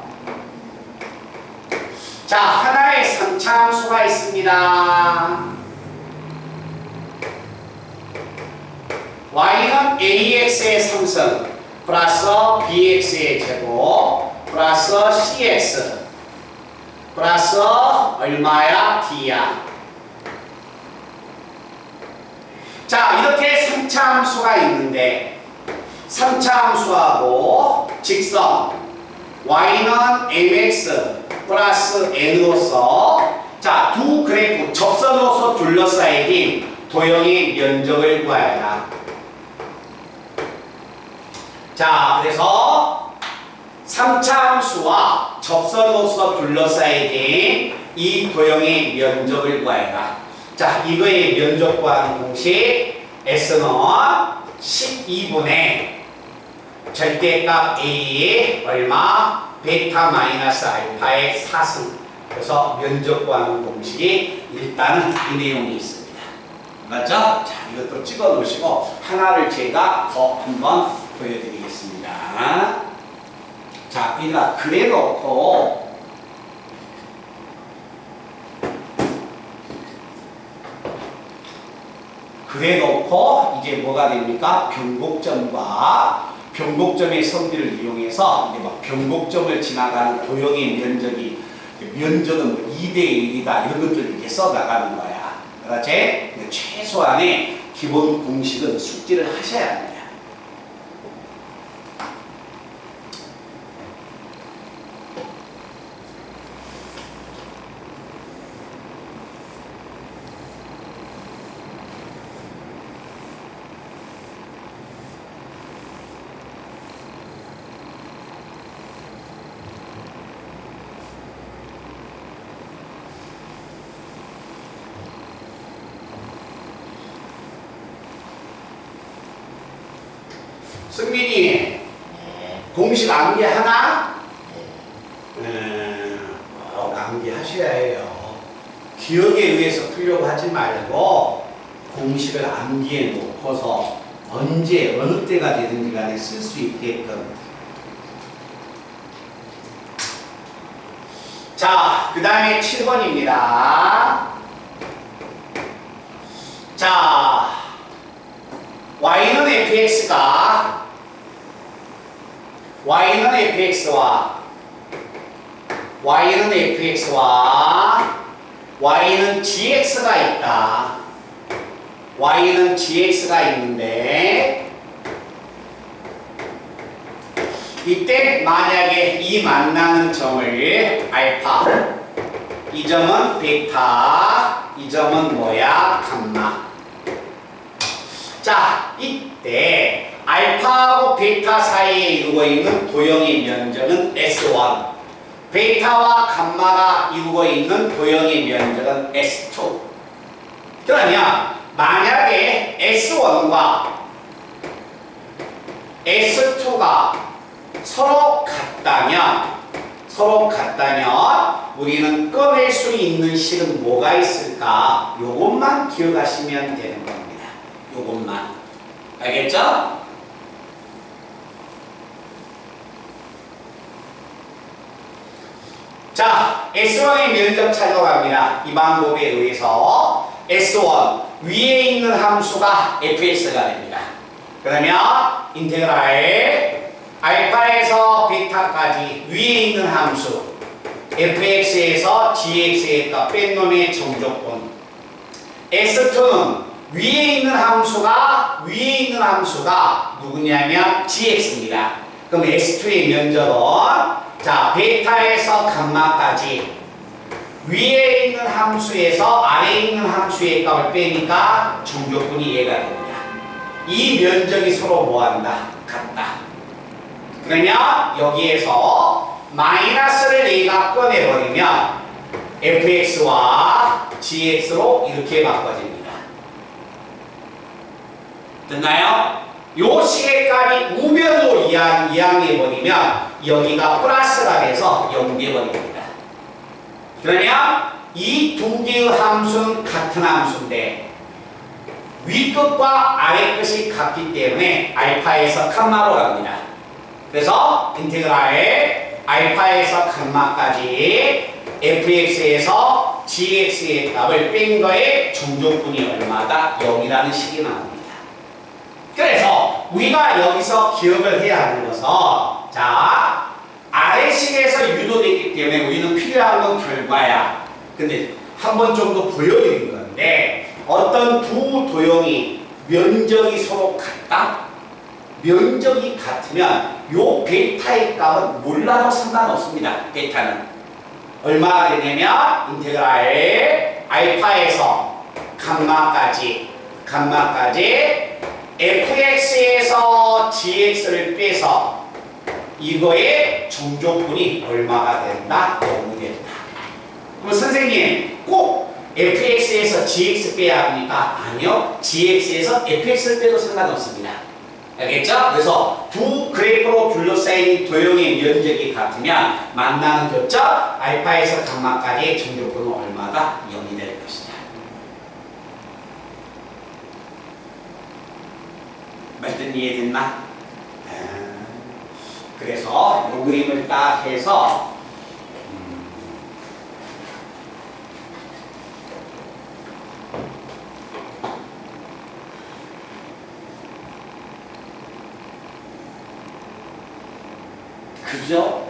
자, 하나의 3차 함수가 있습니다. y는 ax의 3승 플러스 bx의 제곱 플러스 cx 플러스 얼마야? d야. 자, 이렇게 3차 함수가 있는데 3차 함수하고 직선 y는 mx 플러스 n으로서 자, 두 그래프 접선으로서 둘러싸여진 도형의 면적을 구하여라. 자, 그래서 3차 함수와 접선으로서 둘러싸여진 이 도형의 면적을 구하여라. 자, 이거의 면적 구하는 공식 S는 12분의 절대값 A의 얼마? 베타 마이너스 알파의 4승. 그래서 면적 구하는 공식이 일단은 이 내용이 있습니다. 맞죠? 자, 이것도 찍어 놓으시고 하나를 제가 더 한번 보여드리겠습니다. 자, 우리가 그래 놓고 이제 뭐가 됩니까? 변곡점과 변곡점의 성질을 이용해서 이제 막 변곡점을 지나가는 도형의 면적은 뭐 2대 1이다 이런 것들을 이렇게 써 나가는 거야. 그렇지? 최소한의 기본 공식은 숙지를 하셔야 합니다. 승민이 공식 암기하나? 암기하셔야 해요. 기억에 의해서 풀려고 하지 말고 공식을 암기해 놓고서 언제 어느 때가 되든지 간에 쓸 수 있게끔. 자, 그 다음에 7번입니다. 자, y는 fx와 y는 gx가 있다. y는 gx가 있는데 이때 만약에 이 만나는 점을 알파, 이 점은 베타, 이 점은 뭐야? 감마. 자, 이때 알파하고 베타 사이에 이루고 있는 도형의 면적은 S1, 베타와 감마가 이루고 있는 도형의 면적은 S2. 그러면 만약에 S1과 S2가 서로 같다면 우리는 꺼낼 수 있는 식은 뭐가 있을까? 요것만 기억하시면 되는 겁니다. 요것만. 알겠죠? 자, S1의 면적 찾아갑니다. 이 방법에 의해서 S1 위에 있는 함수가 fx가 됩니다. 그러면 인테그랄 알파에서 베타까지 위에 있는 함수 fx에서 gx의 값 뺀 놈의 정조건, S2는 위에 있는 함수가 누구냐면 gx입니다. 그럼 S2의 면적은 자, 베타에서 감마까지 위에 있는 함수에서 아래에 있는 함수의 값을 빼니까 정조건이 얘가 됩니다. 이 면적이 서로 뭐한다? 같다. 그러면 여기에서 마이너스를 얘가 꺼내버리면 fx와 gx로 이렇게 바꿔집니다. 됐나요? 요 식의 값이 우변으로 이항해버리면 여기가 플러스가 돼서 0 돼버립니다. 그러면 이 두 개의 함수는 같은 함수인데 위끝과 아래끝이 같기 때문에 알파에서 캄마로 갑니다. 그래서 인테그랄 알파에서 캄마까지 fx에서 gx의 값을 뺀 거에 정조건이 얼마다? 0이라는 식이 나옵니다. 그래서 우리가 여기서 기억을 해야 하는 것은 자, 아래식에서 유도됐기 때문에 우리는 필요한 건 결과야. 근데 한 번 정도 보여드린 건데 어떤 두 도형이 면적이 서로 같다? 면적이 같으면 요 베타의 값은 몰라도 상관없습니다. 베타는 얼마가 되냐면 인테그랄 알파에서 감마까지 fx에서 gx를 빼서 이거의 정조건이 얼마가 된다? 0이 된다. 그럼 선생님 꼭 fx에서 gx 빼야 합니까? 아니요. gx에서 fx를 빼도 상관없습니다. 알겠죠? 그래서 두 그래프로 둘러싸인 도형의 면적이 같으면 만나는 교점 알파에서 감마까지의 정조건은 얼마다? 0이 될 것이다. 말든 이해됐나? 그래서 이 그림을 딱 해서 그죠?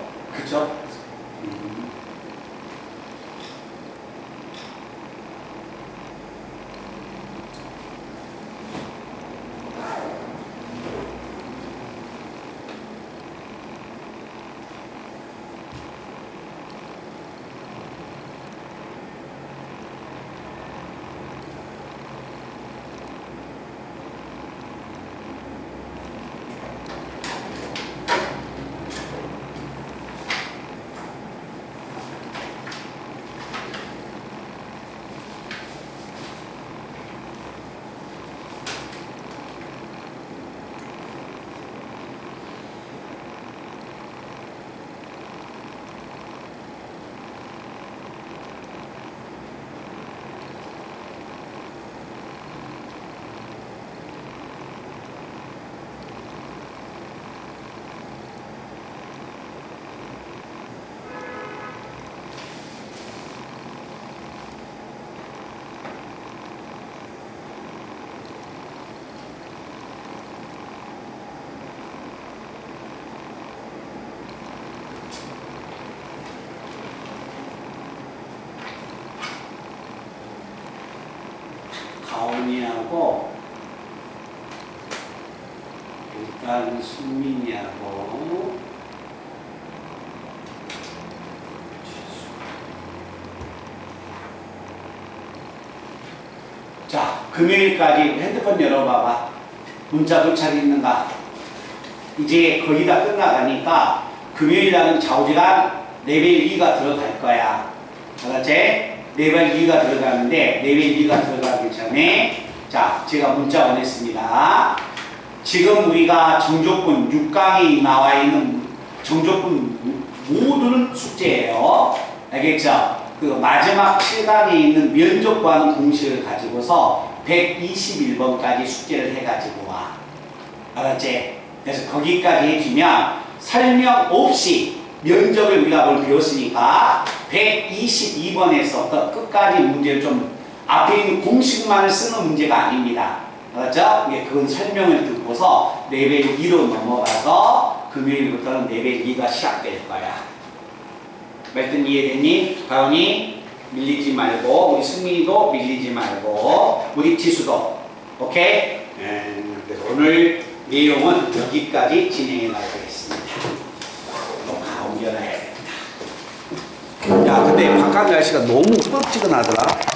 가온이하고 일단 순민이하고 금요일까지 핸드폰 열어봐봐. 문자 도착했는가? 이제 거의 다 끝나가니까 금요일 날은 좌우지간 레벨 2가 들어갈 거야. 알았지? 레벨 2가 들어가는데 레벨 2가 들어가기 전에 자, 제가 문자 보냈습니다. 지금 우리가 정조분 6강에 나와 있는 정조분 모두는 숙제예요. 알겠죠? 그 마지막 7강에 있는 면접 구하는 공식을 가지고서 121번까지 숙제를 해가지고 와. 알았지? 그래서 거기까지 해주면 설명 없이 면접을 우리가 뭘 배웠으니까 122번에서 끝까지 문제를 좀 앞에 있는 공식만을 쓰는 문제가 아닙니다. 알았죠? 그건 설명을 듣고서 레벨 2로 넘어가서 금요일부터는 레벨 2가 시작될 거야. 말든 이해됐니? 가은이 밀리지 말고 우리 승민이도 밀리지 말고 우리 지수도 오케이? 그래서 오늘 내용은 여기까지 진행해 나가겠습니다. 녹화 옮겨놔야겠다. 야 근데 바깥 날씨가 너무 뜨겁지근하더라.